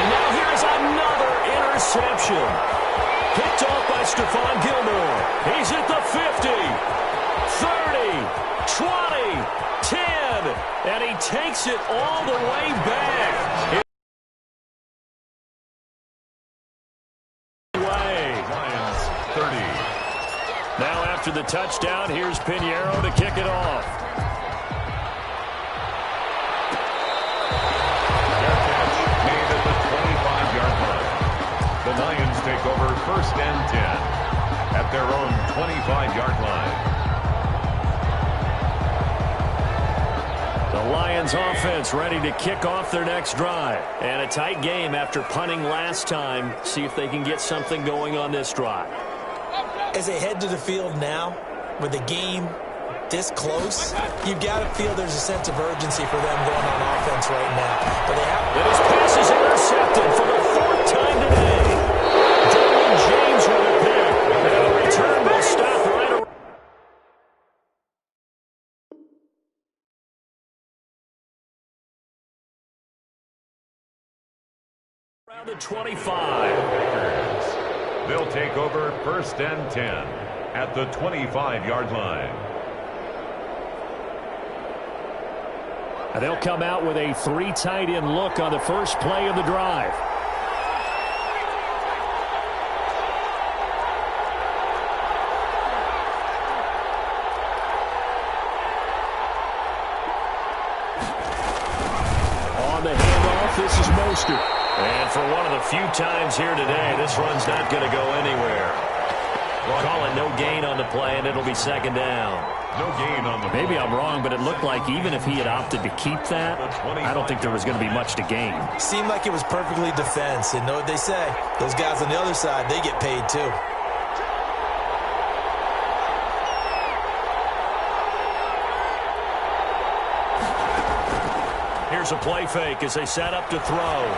now here's another interception. Picked off by Stephon Gilmore. He's at the 50, 30, 20, 10, and he takes it all the way back. After the touchdown, here's Pinheiro to kick it off. Their catch made at the 25-yard line. The Lions take over 1st and 10 at their own 25-yard line. The Lions offense ready to kick off their next drive. And a tight game after punting last time. See if they can get something going on this drive. As they head to the field now, with the game this close, you've got to feel there's a sense of urgency for them going on offense right now. But they have. And his pass is intercepted for the 4th time today. Around the 25. They'll take over 1st and 10 at the 25-yard line. And they'll come out with a 3 tight end look on the first play of the drive. On the handoff, this is Mostert. And for one of the few times here today, this run's not going to go anywhere. We'll call it no gain on the play, and it'll be 2nd down. No gain on the play. Maybe I'm wrong, but it looked like even if he had opted to keep that, I don't think there was going to be much to gain. Seemed like it was perfectly defense. And know what they say? Those guys on the other side, they get paid too. Here's a play fake as they set up to throw.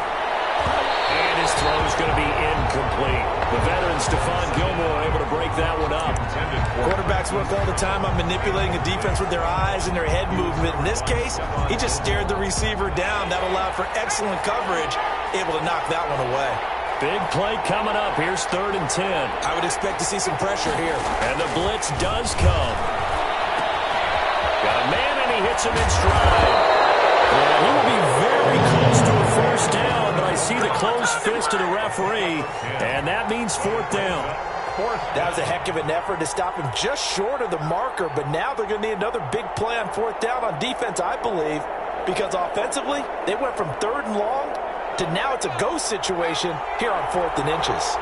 And his throw is going to be incomplete. The veteran Stephon Gilmore able to break that one up. Quarterbacks work all the time on manipulating a defense with their eyes and their head movement. In this case, he just stared the receiver down. That allowed for excellent coverage, able to knock that one away. Big play coming up. Here's 3rd and 10. I would expect to see some pressure here. And the blitz does come. Got a man, and he hits him in stride. And he will be very close to a 1st down, but I see the closed fist of the referee, and that means 4th down. That was a heck of an effort to stop him just short of the marker, but now they're going to need another big play on 4th down on defense, I believe, because offensively, they went from 3rd and long to now it's a go situation here on 4th and inches.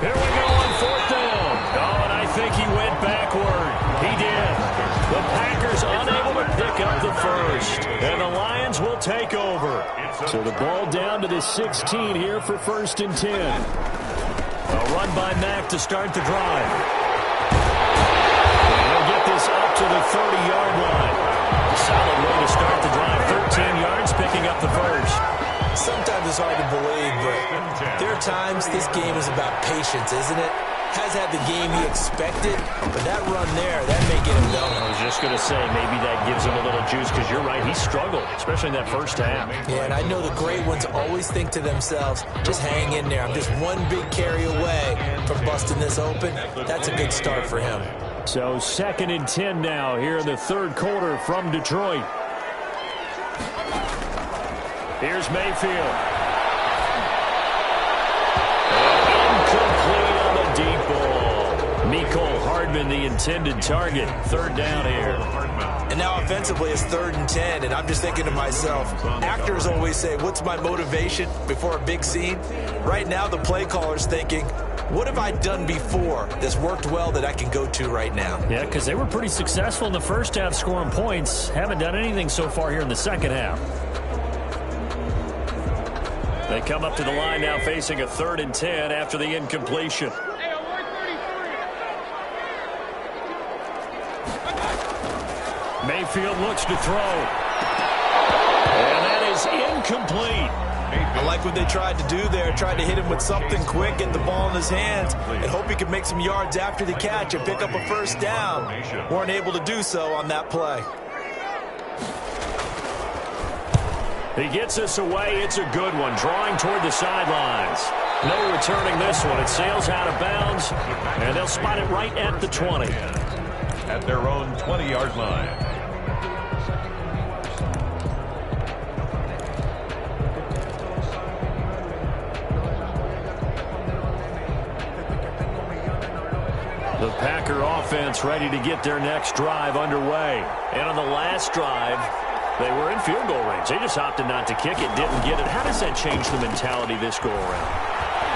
Here we go on 4th down. Oh, and I think he went backward. He did. The Packers unable to pick up the 1st. And the Lions will take over. So the ball down to the 16 here for 1st and 10. A run by Mack to start the drive. And he'll get this up to the 30-yard line. A solid way to start the drive. 13 yards, picking up the 1st. Sometimes it's hard to believe, but there are times this game is about patience, isn't it? Has had the game he expected, but that run there, that may get him going. I was just going to say, maybe that gives him a little juice, because you're right, he struggled, especially in that 1st half. Yeah, and I know the great ones always think to themselves, just hang in there. I'm just one big carry away from busting this open. That's a good start for him. So 2nd and 10 now here in the 3rd quarter from Detroit. Here's Mayfield. Incomplete on the deep ball. Mecole Hardman, the intended target. 3rd down here. And now offensively it's 3rd and 10, and I'm just thinking to myself, actors always say, what's my motivation before a big scene? Right now the play caller's thinking, what have I done before that's worked well that I can go to right now? Yeah, because they were pretty successful in the 1st half scoring points. Haven't done anything so far here in the 2nd half. They come up to the line now facing a 3rd and 10 after the incompletion. Mayfield looks to throw. And that is incomplete. I like what they tried to do there. Tried to hit him with something quick, get the ball in his hands, and hope he could make some yards after the catch and pick up a 1st down. Weren't able to do so on that play. He gets us away. It's a good one. Drawing toward the sidelines. No returning this one. It sails out of bounds, and they'll spot it right at the 20. At their own 20-yard line. The Packer offense ready to get their next drive underway. And on the last drive, they were in field goal range. They just opted not to kick it, didn't get it. How does that change the mentality this go-around?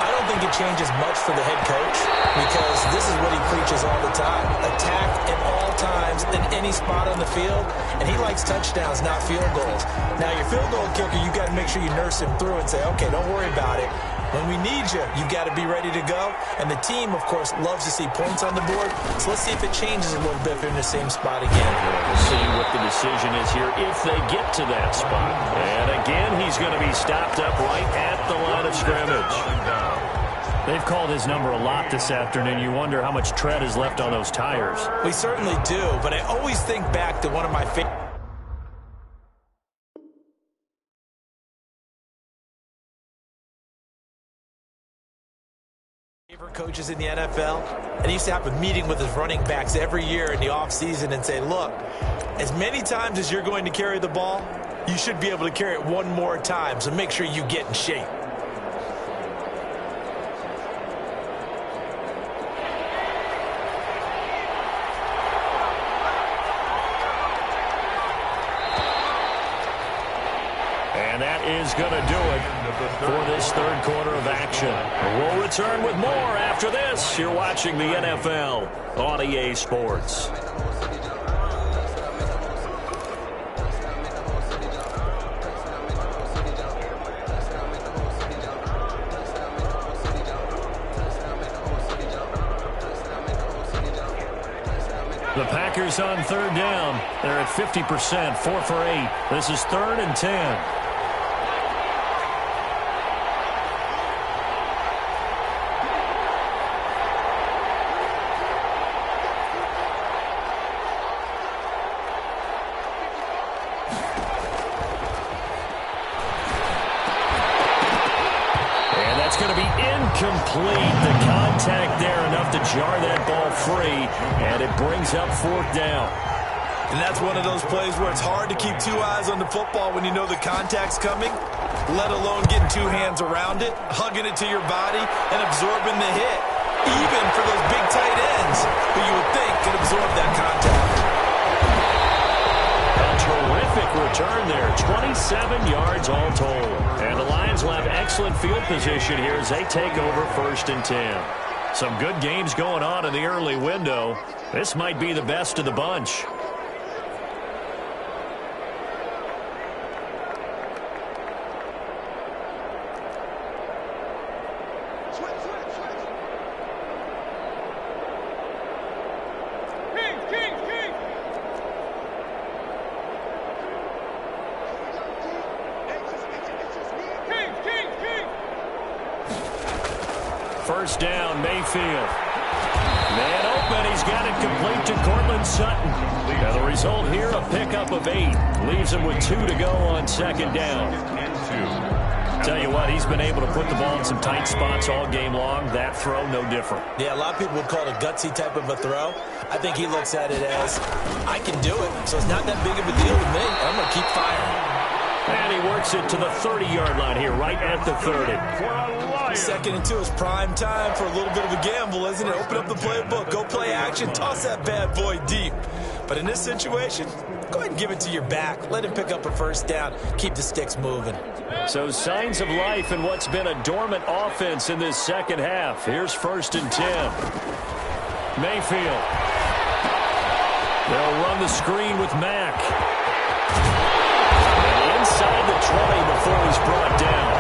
I don't think it changes much for the head coach, because this is what he preaches all the time. Attack at all times in any spot on the field, and he likes touchdowns, not field goals. Now, your field goal kicker, you got to make sure you nurse him through and say, okay, don't worry about it. When we need you, you got to be ready to go. And the team, of course, loves to see points on the board. So let's see if it changes a little bit if they're in the same spot again. We'll see what the decision is here if they get to that spot. And again, he's going to be stopped up right at the line scrimmage. They've called his number a lot this afternoon. You wonder how much tread is left on those tires. We certainly do, but I always think back to one of my favorite coaches in the NFL, and he used to have a meeting with his running backs every year in the offseason and say, look, as many times as you're going to carry the ball, you should be able to carry it one more time, so make sure you get in shape. And that is going to do it for this third quarter of action. We'll return with more after this. You're watching the NFL on EA Sports. The Packers on third down. They're at 50%, 4 for 8. This is 3rd and 10. Complete. The contact there enough to jar that ball free, and it brings up 4th down. And that's one of those plays where it's hard to keep 2 eyes on the football when you know the contact's coming, let alone getting 2 hands around it, hugging it to your body, and absorbing the hit, even for those big tight ends who you would think could absorb that contact. A terrific return there, 27 yards all told. And the Lions will have excellent field position here as they take over 1st and 10. Some good games going on in the early window. This might be the best of the bunch. First down, Mayfield. Man open, he's got it complete to Cortland Sutton. And the result here, a pickup of 8. Leaves him with 2 to go on 2nd down. Tell you what, he's been able to put the ball in some tight spots all game long. That throw, no different. Yeah, a lot of people would call it a gutsy type of a throw. I think he looks at it as, I can do it, so it's not that big of a deal with me. I'm going to keep firing. And he works it to the 30-yard line here, right at the 30. 2nd and 2 is prime time for a little bit of a gamble, isn't it? Open up the playbook, go play action, toss that bad boy deep. But in this situation, go ahead and give it to your back. Let him pick up a 1st down. Keep the sticks moving. So signs of life in what's been a dormant offense in this second half. Here's 1st and 10. Mayfield. They'll run the screen with Mack. And inside the 20 before he's brought down.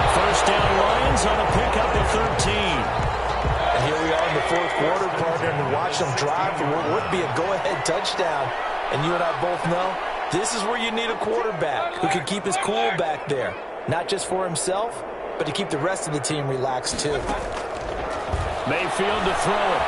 1st down, Lions on a pickup of 13. And here we are in the 4th quarter, partner, and watch them drive for what would be a go-ahead touchdown. And you and I both know this is where you need a quarterback who can keep his cool back there. Not just for himself, but to keep the rest of the team relaxed too. Mayfield to throw it.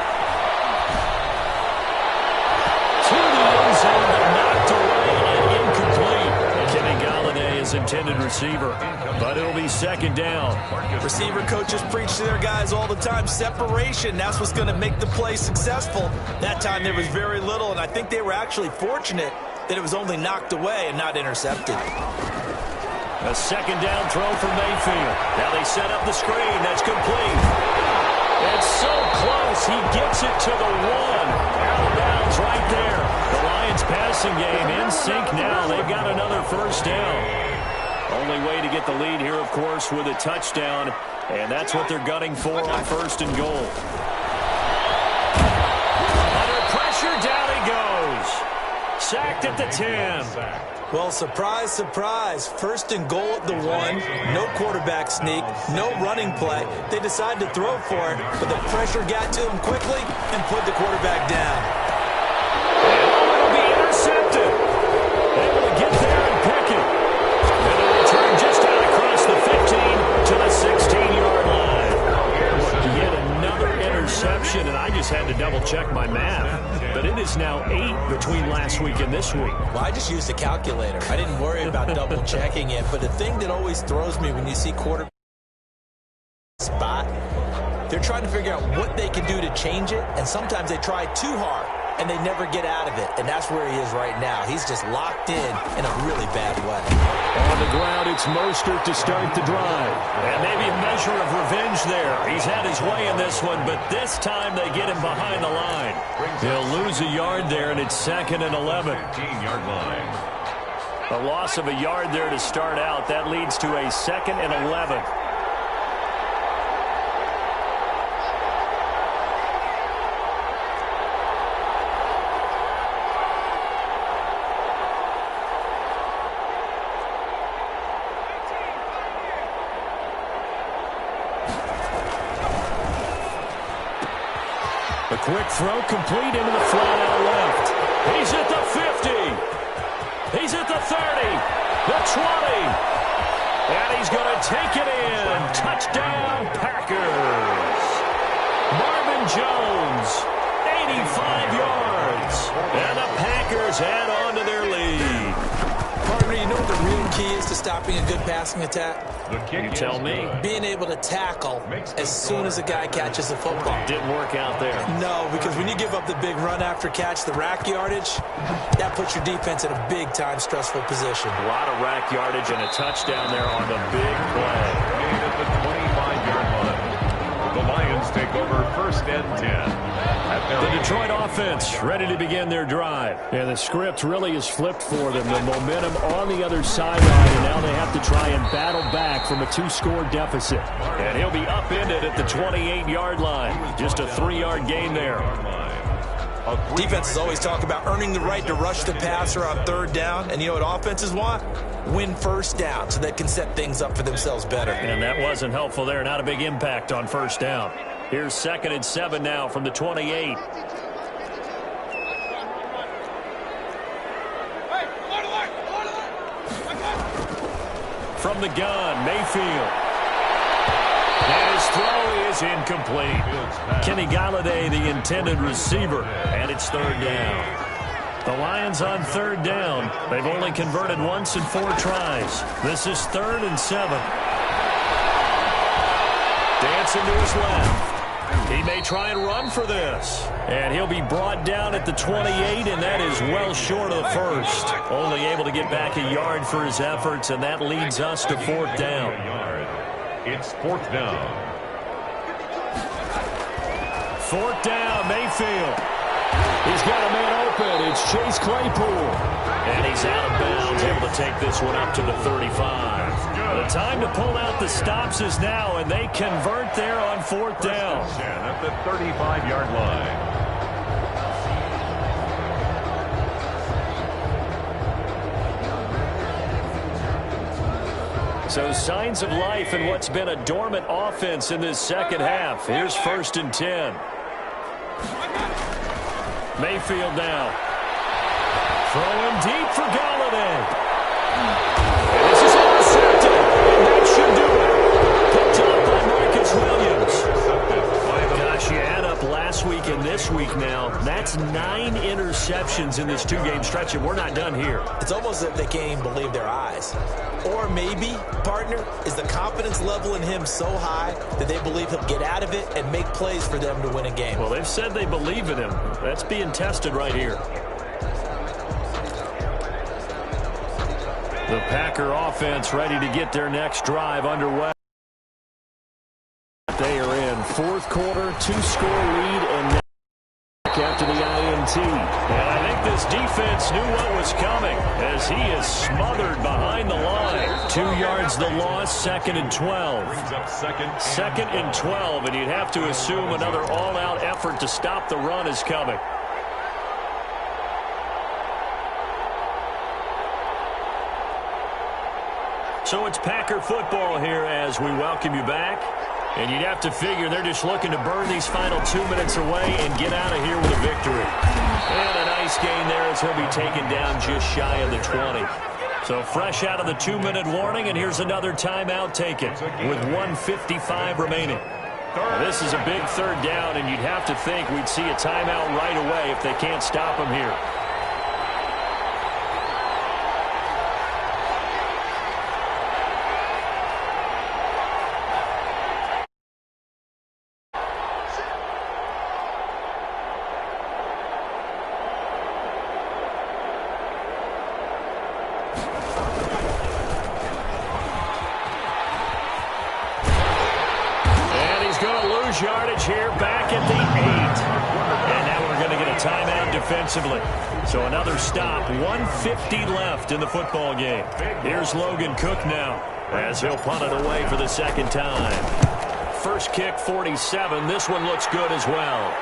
To the end zone, but knocked away and incomplete. Kenny Galladay is intended receiver, but it'll be 2nd down. Receiver coaches preach to their guys all the time. Separation, that's what's going to make the play successful. That time there was very little, and I think they were actually fortunate that it was only knocked away and not intercepted. A 2nd down throw for Mayfield. Now they set up the screen. That's complete. It's so close. He gets it to the 1. Out of bounds right there. The Lions passing game in sync now. They've got another 1st down. Only way to get the lead here, of course, with a touchdown. And that's what they're gunning for on 1st and goal. Under pressure, down he goes. Sacked at the 10. Well, surprise, surprise. 1st and goal at the 1. No quarterback sneak. No running play. They decide to throw for it, but the pressure got to him quickly and put the quarterback down. And it'll be intercepted. Able to get there and pick it. And a return just out across the 15 to the 16. had to double-check my math, but it is now 8 between last week and this week. Well, I just used a calculator. I didn't worry about double-checking it, but the thing that always throws me when you see quarterback spot, they're trying to figure out what they can do to change it, and sometimes they try too hard, and they never get out of it, and that's where he is right now. He's just locked in a really bad way. On the ground, it's Mostert to start the drive. And maybe a measure of revenge there. He's had his way in this one, but this time they get him behind the line. He'll lose a yard there, and it's 2nd and 11. 15-yard line. A loss of a yard there to start out. That leads to a 2nd and 11. A quick throw complete into the flat out left. He's at the 50. He's at the 30. The 20. And he's going to take it in. Touchdown, Packers. Marvin Jones, 85 yards. And the Packers add on to their lead. Partner, you know what the real key is to stopping a good passing attack? You tell me. Being able to tackle as soon as a guy catches the football. Didn't work out there. No, because when you give up the big run after catch, the rack yardage, that puts your defense in a big-time stressful position. A lot of rack yardage and a touchdown there on the big play. Made at the 25-yard line. The Lions take over 1st and 10. The Detroit offense ready to begin their drive. And the script really is flipped for them. The momentum on the other sideline, and now they have to try and battle back from a 2-score deficit. And he'll be upended at the 28-yard line. Just a 3-yard gain there. Defenses always talk about earning the right to rush the passer on 3rd down. And you know what offenses want? Win 1st down so they can set things up for themselves better. And that wasn't helpful there. Not a big impact on 1st down. Here's 2nd and 7 now from the 28. From the gun, Mayfield. And his throw is incomplete. Kenny Golladay, the intended receiver, and it's 3rd down. The Lions on 3rd down. They've only converted once in 4 tries. This is 3rd and 7. Dancing to his left. He may try and run for this. And he'll be brought down at the 28, and that is well short of the 1st. Only able to get back a yard for his efforts, and that leads us to 4th down. It's 4th down. 4th down, Mayfield. He's got a man open. It's Chase Claypool. And he's out of bounds, able to take this one up to the 35. The time to pull out the stops is now, and they convert there on 4th down. At the 35-yard line. So signs of life in what's been a dormant offense in this 2nd half. Here's 1st and 10. Mayfield now. Throwing deep for Golladay. And this is intercepted. And that should do it. Picked up by Marcus Williams. Gosh, you add up last week and this week now. That's 9 interceptions in this 2-game stretch, and we're not done here. It's almost as if they can't even believe their eyes. Or maybe, partner, is the confidence level in him so high that they believe he'll get out of it and make plays for them to win a game. Well, they've said they believe in him. That's being tested right here. The Packer offense ready to get their next drive underway. They are in 4th quarter, 2-score lead, and after the INT. And I think this defense knew what was coming as he is smothered behind the line. 2 yards the loss, 2nd and 12. 2nd and 12, and you'd have to assume another all-out effort to stop the run is coming. So it's Packer football here as we welcome you back. And you'd have to figure they're just looking to burn these final 2 minutes away and get out of here with a victory. And a nice gain there as he'll be taken down just shy of the 20. So fresh out of the 2-minute warning, and here's another timeout taken with 1:55 remaining. This is a big third down, and you'd have to think we'd see a timeout right away if they can't stop him here. Yardage here back at the 8. And now we're going to get a timeout defensively. So another stop, 1:50 left in the football game. Here's Logan Cook now as he'll punt it away for the second time. First kick, 47. This one looks good as well.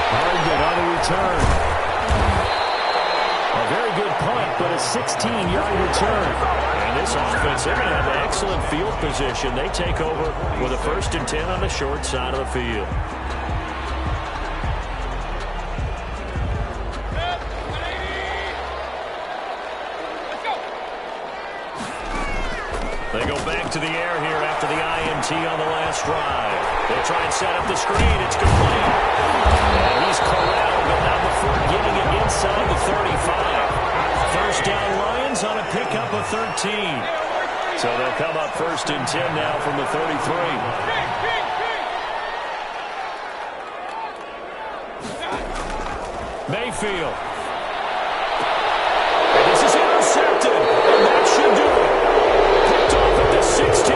Target on the return. A very good punt, but a 16-yard return. And this offense, they're going to have excellent field position. They take over with a 1st and 10 on the short side of the field. They go back to the air here after the INT on the last drive. They try and set up the screen. It's complete. And he's corralled, but now before getting it inside the 35. First down Lions on a pickup of 13. So they'll come up 1st and 10 now from the 33. Mayfield. And this is intercepted. And that should do it. Picked off at the 16.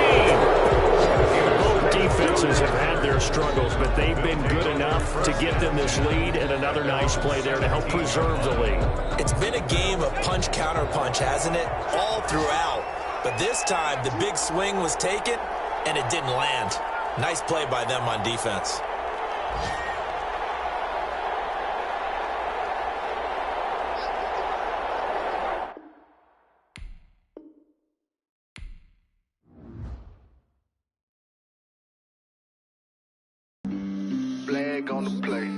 Both defenses have had their struggles, but they've been good enough to get them this lead, and another nice play there to help preserve the lead. It's been a game of punch-counter-punch, hasn't it? All throughout. But this time, the big swing was taken, and it didn't land. Nice play by them on defense. Flag on the play.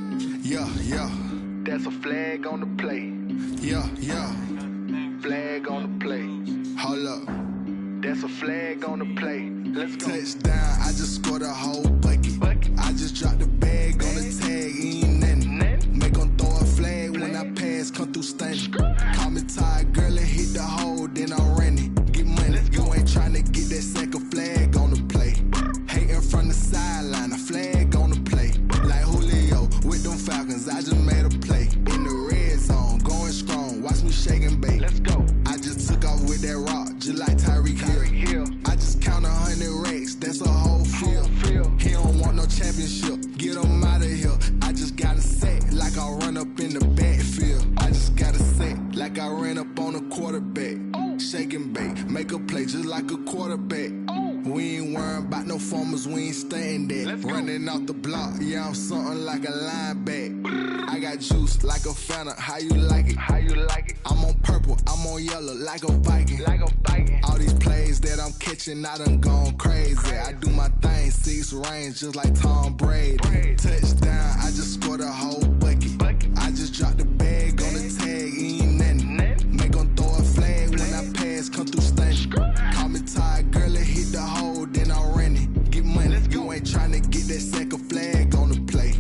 Yeah, yeah. That's a flag on the play. Yeah, yeah. Flag on the play. Hold up. That's a flag on the play. Let's go. Touchdown, I just scored a whole bucket. I just dropped the bag on the tag, ain't nothing. Make them throw a flag when I pass, come through stunning. Call me tired, girl, and hit the hole, then I'm running. Get money, you ain't trying to get that second flag on the play. Hating from the sideline, a flag on the play. Like Julio with them Falcons, I just made a play. In the red zone, going strong, watch me shake and bake. Let's go. I just took off with that rock, just like Tyreek Hill. I just count 100 racks, that's a whole field. He don't want no championship, get him out of here. I just gotta set like I run up in the backfield. I just gotta set like I ran up on a quarterback. Shake and bake, make a play just like a quarterback. We ain't worrying about no formers, we ain't staying there. Running off the block, yeah, I'm something like a linebacker. I got juice like a Fanta, how you like it? How you like it? I'm on purple, I'm on yellow like a Viking. Like a Viking. All these plays that I'm catching, I done gone crazy. I do my thing, 6 range just like Tom Brady. Touchdown, I just scored a whole bucket. I just dropped the bag on the tag, ain't nothing. Make them throw a flag when I pass, come through stunning. Call me tired, girl, and hit the hole, then I'm running. Get money, you ain't trying to get that second flag on the play.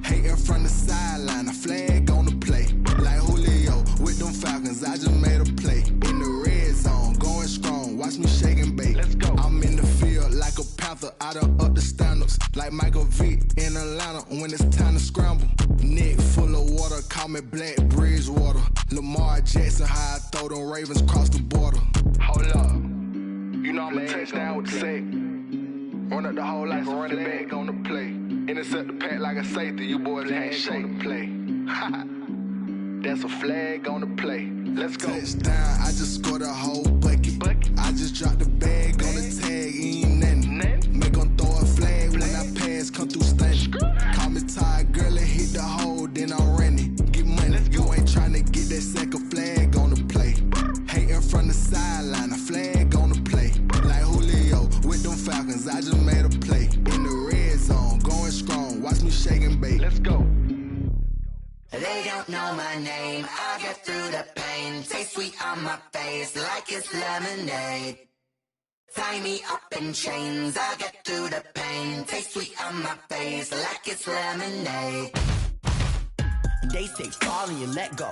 Hating from the sideline, a flag on the play. Like Julio with them Falcons, I just made a play. In the red zone, going strong, watch me shake and bake. Let's go. I'm in the field like a Panther, I done up the standards. Like Michael Vick in Atlanta when it's time to scramble. Neck full of water, call me Black Bridgewater. Lamar Jackson, how I throw them Ravens cross the border. Hold up. You know I'm a touchdown with the sack. Run up the hole like a running back on the play. Intercept the pack like a safety. You boys ain't shake the play. That's a flag on the play. Let's go. Touchdown, I just scored a whole bucket. I just dropped the bag on the tag, ain't nothing. Make them throw a flag when I pass, come through stunning. Call me tired, girl, and hit the hole, then I'm running. Get money, you ain't trying to get that second flag on the play. Hating from the sideline, a flag on the play. Like Julio with them Falcons, I just made a play. In the red zone, going strong, watch me shake and bake. Let's go. They don't know my name, I get through the pain. Taste sweet on my face like it's lemonade. Tie me up in chains, I'll get through the pain. Taste sweet on my face like it's lemonade. They say fall and you let go,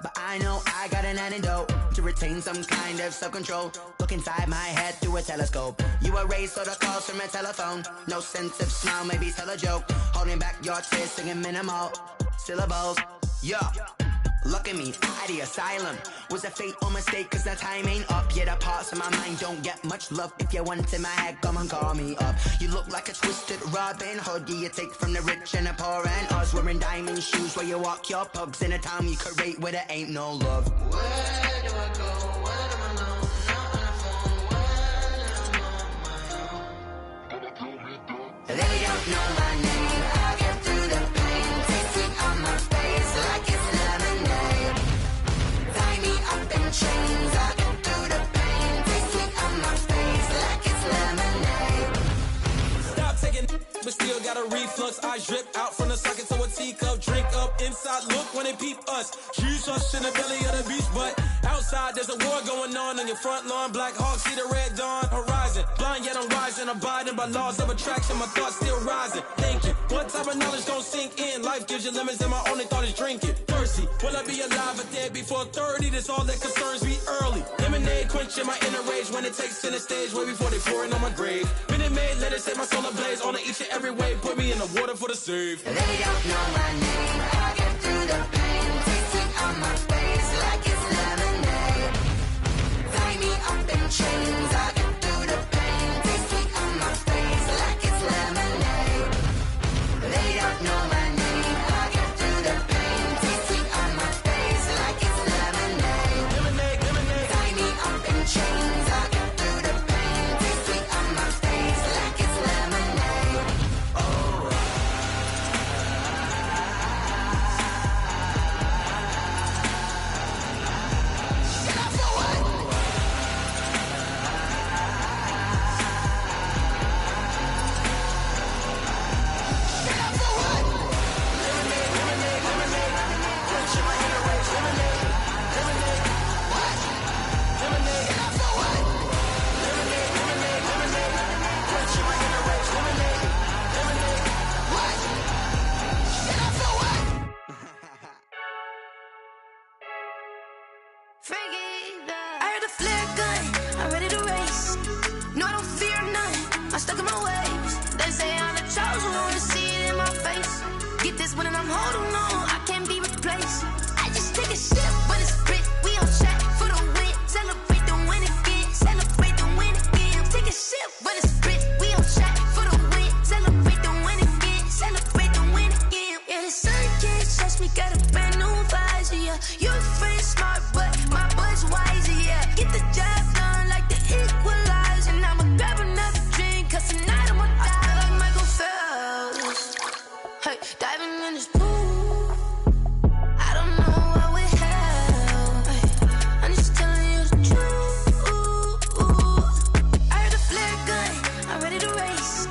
but I know I got an antidote to retain some kind of self-control. Look inside my head through a telescope. You erase all the calls from a telephone. No sense of smile, maybe tell a joke. Holding back your tears, singing minimal syllables. Yo, look at me, out the asylum. Was a fate or mistake, cause the time ain't up. Yet the parts of my mind don't get much love. If you want in my head, come and call me up. You look like a twisted Robin Hood. You take from the rich and the poor and us. Wearing diamond shoes where you walk your pugs. In a town you create where there ain't no love. Where do I go? Where am I alone? Not on the phone. When I'm on my own. They don't know my name. I'll get through the pain. Tasting on my face like it's lemonade. Tie me up in chains. I'll get through the pain. Tasting on my face like it's lemonade. Stop taking, but still got a reflux. I drip out from the socket to a teacup. Drink up inside, look when they peep us. Jesus in the belly of the beast, but outside there's a war going on your front lawn. Black Hawk, see the red dawn horizon. Blind yet I'm rising, abiding by laws of attraction. My thoughts still rising, thinking what type of knowledge gon' sink in? Life gives you limits and my only thought is drinking. Thirsty, will I be alive or dead before 30? That's all that concerns me early. Lemonade quenching my inner rage when it takes center stage way before they pouring on my grave. Minute Maid, let it set my soul ablaze on each and every way. Put me in the water for the save. They don't know my name. I get through the pain. Tasting on my face like it's lemonade. Tie me up in chains. I get through the pain. Tasting on my face like it's lemonade. They don't know my name. I get through the pain. Tasting on my face like it's lemonade. Lemonade, lemonade. Tie me up in chains. I get through the pain. Tasting on my face like it's lemonade. Oh. I heard a flare gun, I'm ready to race. No, I don't fear none, I'm stuck in my ways. They say I'm the chosen one, to see it in my face. Get this one and I'm holding on, I can't be replaced. I just take a sip when it's split, we on track for the win. Celebrate the win again, celebrate the win again. Take a sip when it's split, we on track for the win. Celebrate the win again, celebrate the win again. Yeah, the sun can't touch me, got a brand new visor, yeah. You're a friend smart, but my boy's wiser, yeah. Get the job done like the equalizer. And I'ma grab another drink, cause tonight I'ma die like Michael Phelps. Hey, diving in this pool, I don't know what we have. Hey, I'm just telling you the truth. I heard a flare gun, I'm ready to race.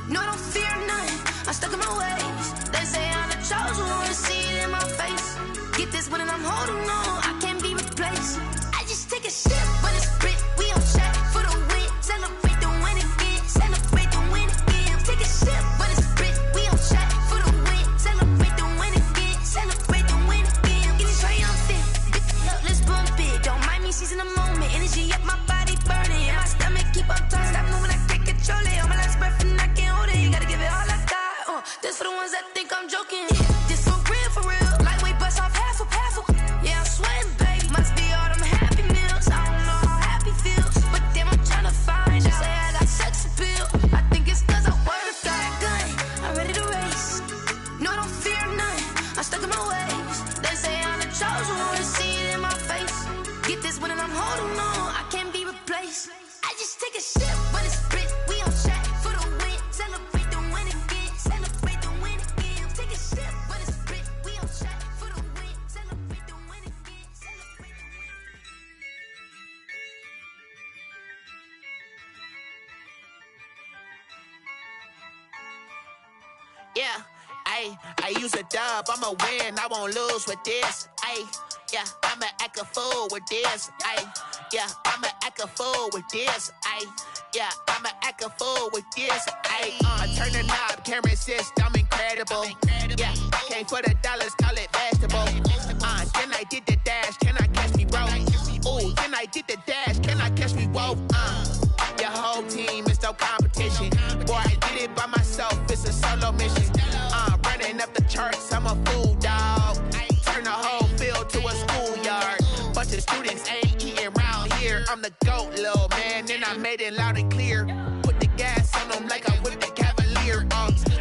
No, I don't fear none, I'm stuck in my ways. They say I'm the chosen one, to see it in my face. Get this one and I'm holding on, I can't be replaced. I just take a sip when it's split, we on track for the win. Celebrate the win again, celebrate the win again. Take a sip when it's split, we on track for the win. Celebrate the win again, celebrate the win again. Get it triumphant, look, let's bump it. Don't mind me seizing the moment, energy up my body burning. And my stomach keep on turning, stop moving, I can't control it. On my last breath and I can't hold it, you gotta give it all I got. This for the ones that think I'm joking. This for real, lightweight bust off half a. Yeah, I'm sweating, baby. Must be all them happy meals. I don't know how happy feels, but damn, I'm trying to find out. Say I got sex appeal. I think it's cause I work a gun. I'm ready to race. No, I don't fear none. I'm stuck in my ways. They say I'm the chosen one, to see it in my face. Get this one and I'm holding on, I can't be replaced. I just take a sip when it's split. We on track for the win. Celebrate the win again. Celebrate the win again. Take a sip when it's split. We on track for the win. Celebrate the win again. Celebrate the win. Yeah, I use a dub, I'ma win, I won't lose with this. Yeah, I'ma act a fool with this. Yeah, I'ma act a fool with this. yeah, I'ma act a fool with this. Ayy, turn the knob, camera assist, I'm incredible. Yeah, came for the dollars, call it vegetable. Then I did the dash, can I catch me, bro? Ooh, then I did the dash, can I catch me, whoa? Your whole team is no competition. Boy, I did it by myself, it's a solo mission. Running up the charts, I'm a fool, dog. Turn the whole field to a schoolyard. Bunch of students ain't eating round here. I'm the GOAT, little man, and I made it loud and clear. Put the gas on them like I whipped the Cavalier.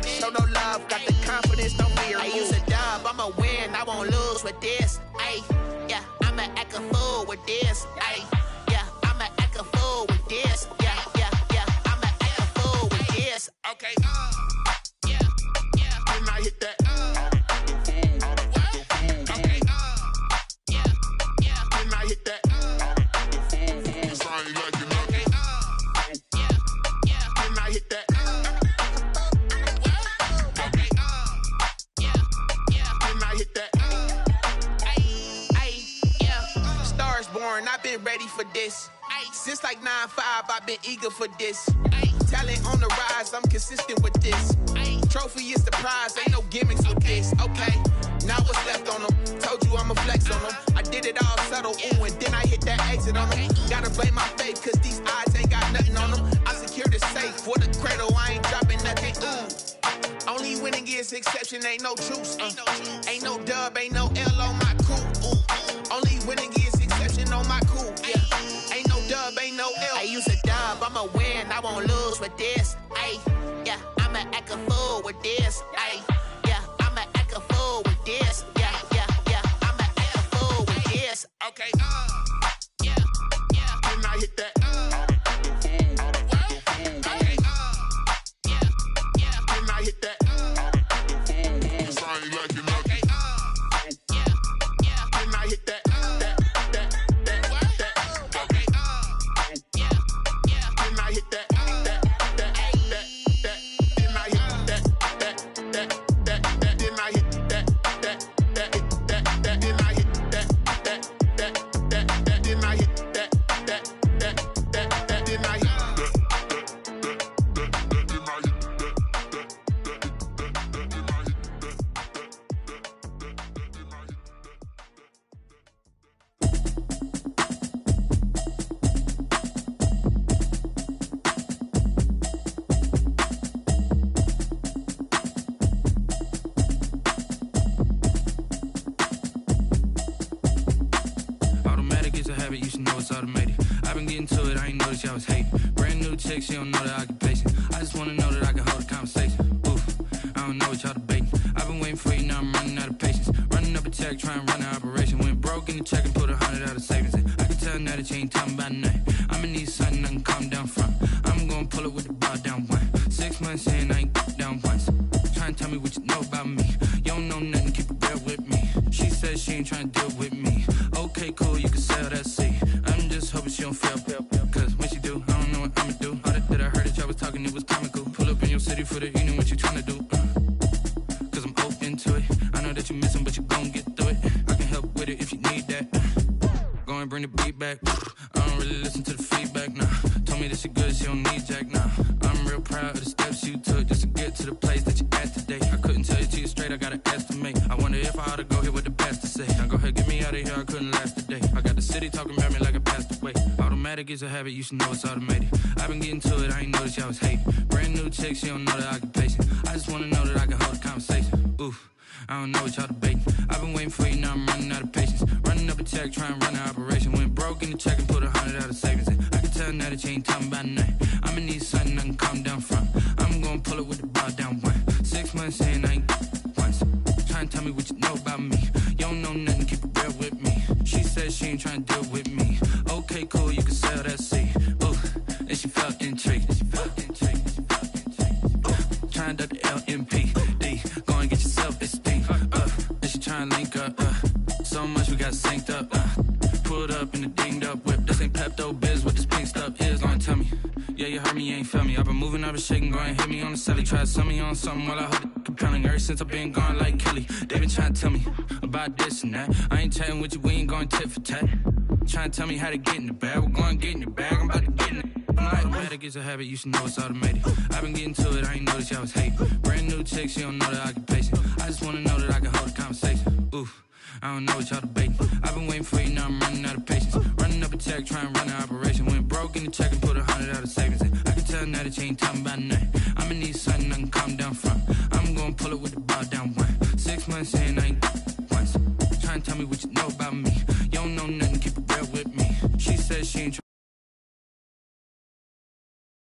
Show no love, got the confidence, no fear. I use a dub, I'ma win, I won't lose with this. Ay, yeah, I'ma act a fool with this. Ay, yeah, I'ma act a fool with this. Yeah, yeah, yeah, I'ma act a fool with this. Okay, yeah, yeah. Then I hit that. Okay, yeah, yeah. Then I hit that. Cause I ain't like it nothing. Yeah, yeah. Then I hit that. Okay, yeah, yeah. Then I hit that. Ay, yeah. Stars born, I've been ready for this. Since like 9-5, I've been eager for this. Talent on the rise, I'm consistent with this. Trophy is the prize, ain't no gimmicks with this. Okay, now what's left on them? Told you I'ma flex on them. I did it all subtle, ooh, and then I hit that exit on them. Gotta blame my faith, cause these odds ain't got nothing on them. I secure the safe for the cradle, I ain't dropping nothing, ooh. Only winning is exception, ain't no truce. Ain't no dub, ain't no L on my coup. Only winning is exception on my coup. Yeah. Ain't no dub, ain't no L. I use a dub, I'ma win, I won't lose with this. Ay, yeah, I'ma act a fool with this. Ay, yeah, I'ma act a fool with this. Yeah, yeah, yeah, I'ma act a fool with this. Okay, yeah, yeah. Then I hit that. Okay, yeah, yeah. Then I hit that. Cause I ain't like it nothing. Okay, yeah, yeah. Then I hit that. She don't know the occupation. I just wanna know that I can hold a conversation. Oof, I don't know what y'all debating. I've been waiting for you, now I'm running out of patience. Running up a check, trying to run an operation. Went broke in the check and put 100 out of savings in. I can tell now that you ain't talking about nothing. I'ma need something I can calm down from. I'm gonna pull it with the bar down one. 6 months in, I ain't down once. Trying to tell me what you know about me. You don't know nothing, keep it real with me. She says she ain't trying to deal with me. Okay, cool, you can sell that seat. I'm just hoping she don't fail. Cause when she do, I don't know what I'ma do. That I heard that y'all was talking, it was comical. Pull up in your city for the evening, what you tryna do? Cause I'm open to it. I know that you missing, but you gon' get through it. I can help with it if you need that. Go and bring the beat back. I don't really listen to the feedback, nah. Told me that she good, she don't need jack, nah. I'm real proud of the steps you took just to get to the place that you at today. I couldn't tell you to you straight, I gotta estimate. I wonder if I ought to go here with the best to say. Now go ahead, get me out of here, I couldn't last today. I got the city talking about me like I passed away. Automatic is a habit, you should know it's automated. I've been getting to it, I ain't noticed y'all was hating. Brand new chick, she don't know the occupation. I just wanna know that I can hold a conversation. Oof, I don't know what y'all debating. I've been waiting for you, now I'm running out of patience. Running up a check, trying to run an operation. Went broke in the check and put 100 out of savings in. I can tell now that you ain't talking about nothing. I'ma need something I can calm down from. I'm gonna pull it with the bar down one. 6 months in, I ain't once. Trying to tell me what you know about me. You don't know nothing, keep it real with me. She says she ain't trying to deal with me. Okay, cool, you can sell that seat. Ooh, and she felt intrigued. Trying to duck the LMPD. Go and get your self-esteem. And she trying to link up. So much we got synced up. Pulled up in the dinged up whip. This ain't Pepto-Biz, what this pink stuff is. Gonna tell me. Yeah, you heard me, you ain't felt me. I've been moving, I've been shaking, go and hit me on the celly. Try to sell me on something while I hold it compelling. Ever since I've been gone like Kelly. They been trying to tell me about this and that. I ain't chatting with you, we ain't going tit for tat. Trying to tell me how to get in the bag. We're going to get in the bag, I'm about to get in it. Automatic is a habit, you should know it's automated. I've been getting to it, I ain't noticed y'all was hating. Brand new chick, she don't know the occupation. I just wanna know that I can hold a conversation. Oof, I don't know what y'all debating. I've been waiting for you, now I'm running out of patience. Running up a check, trying to run an operation. Went broke in the check and put 100 out of savings in. I can tell now that you ain't talking about nothing. I'ma need something I can calm down from.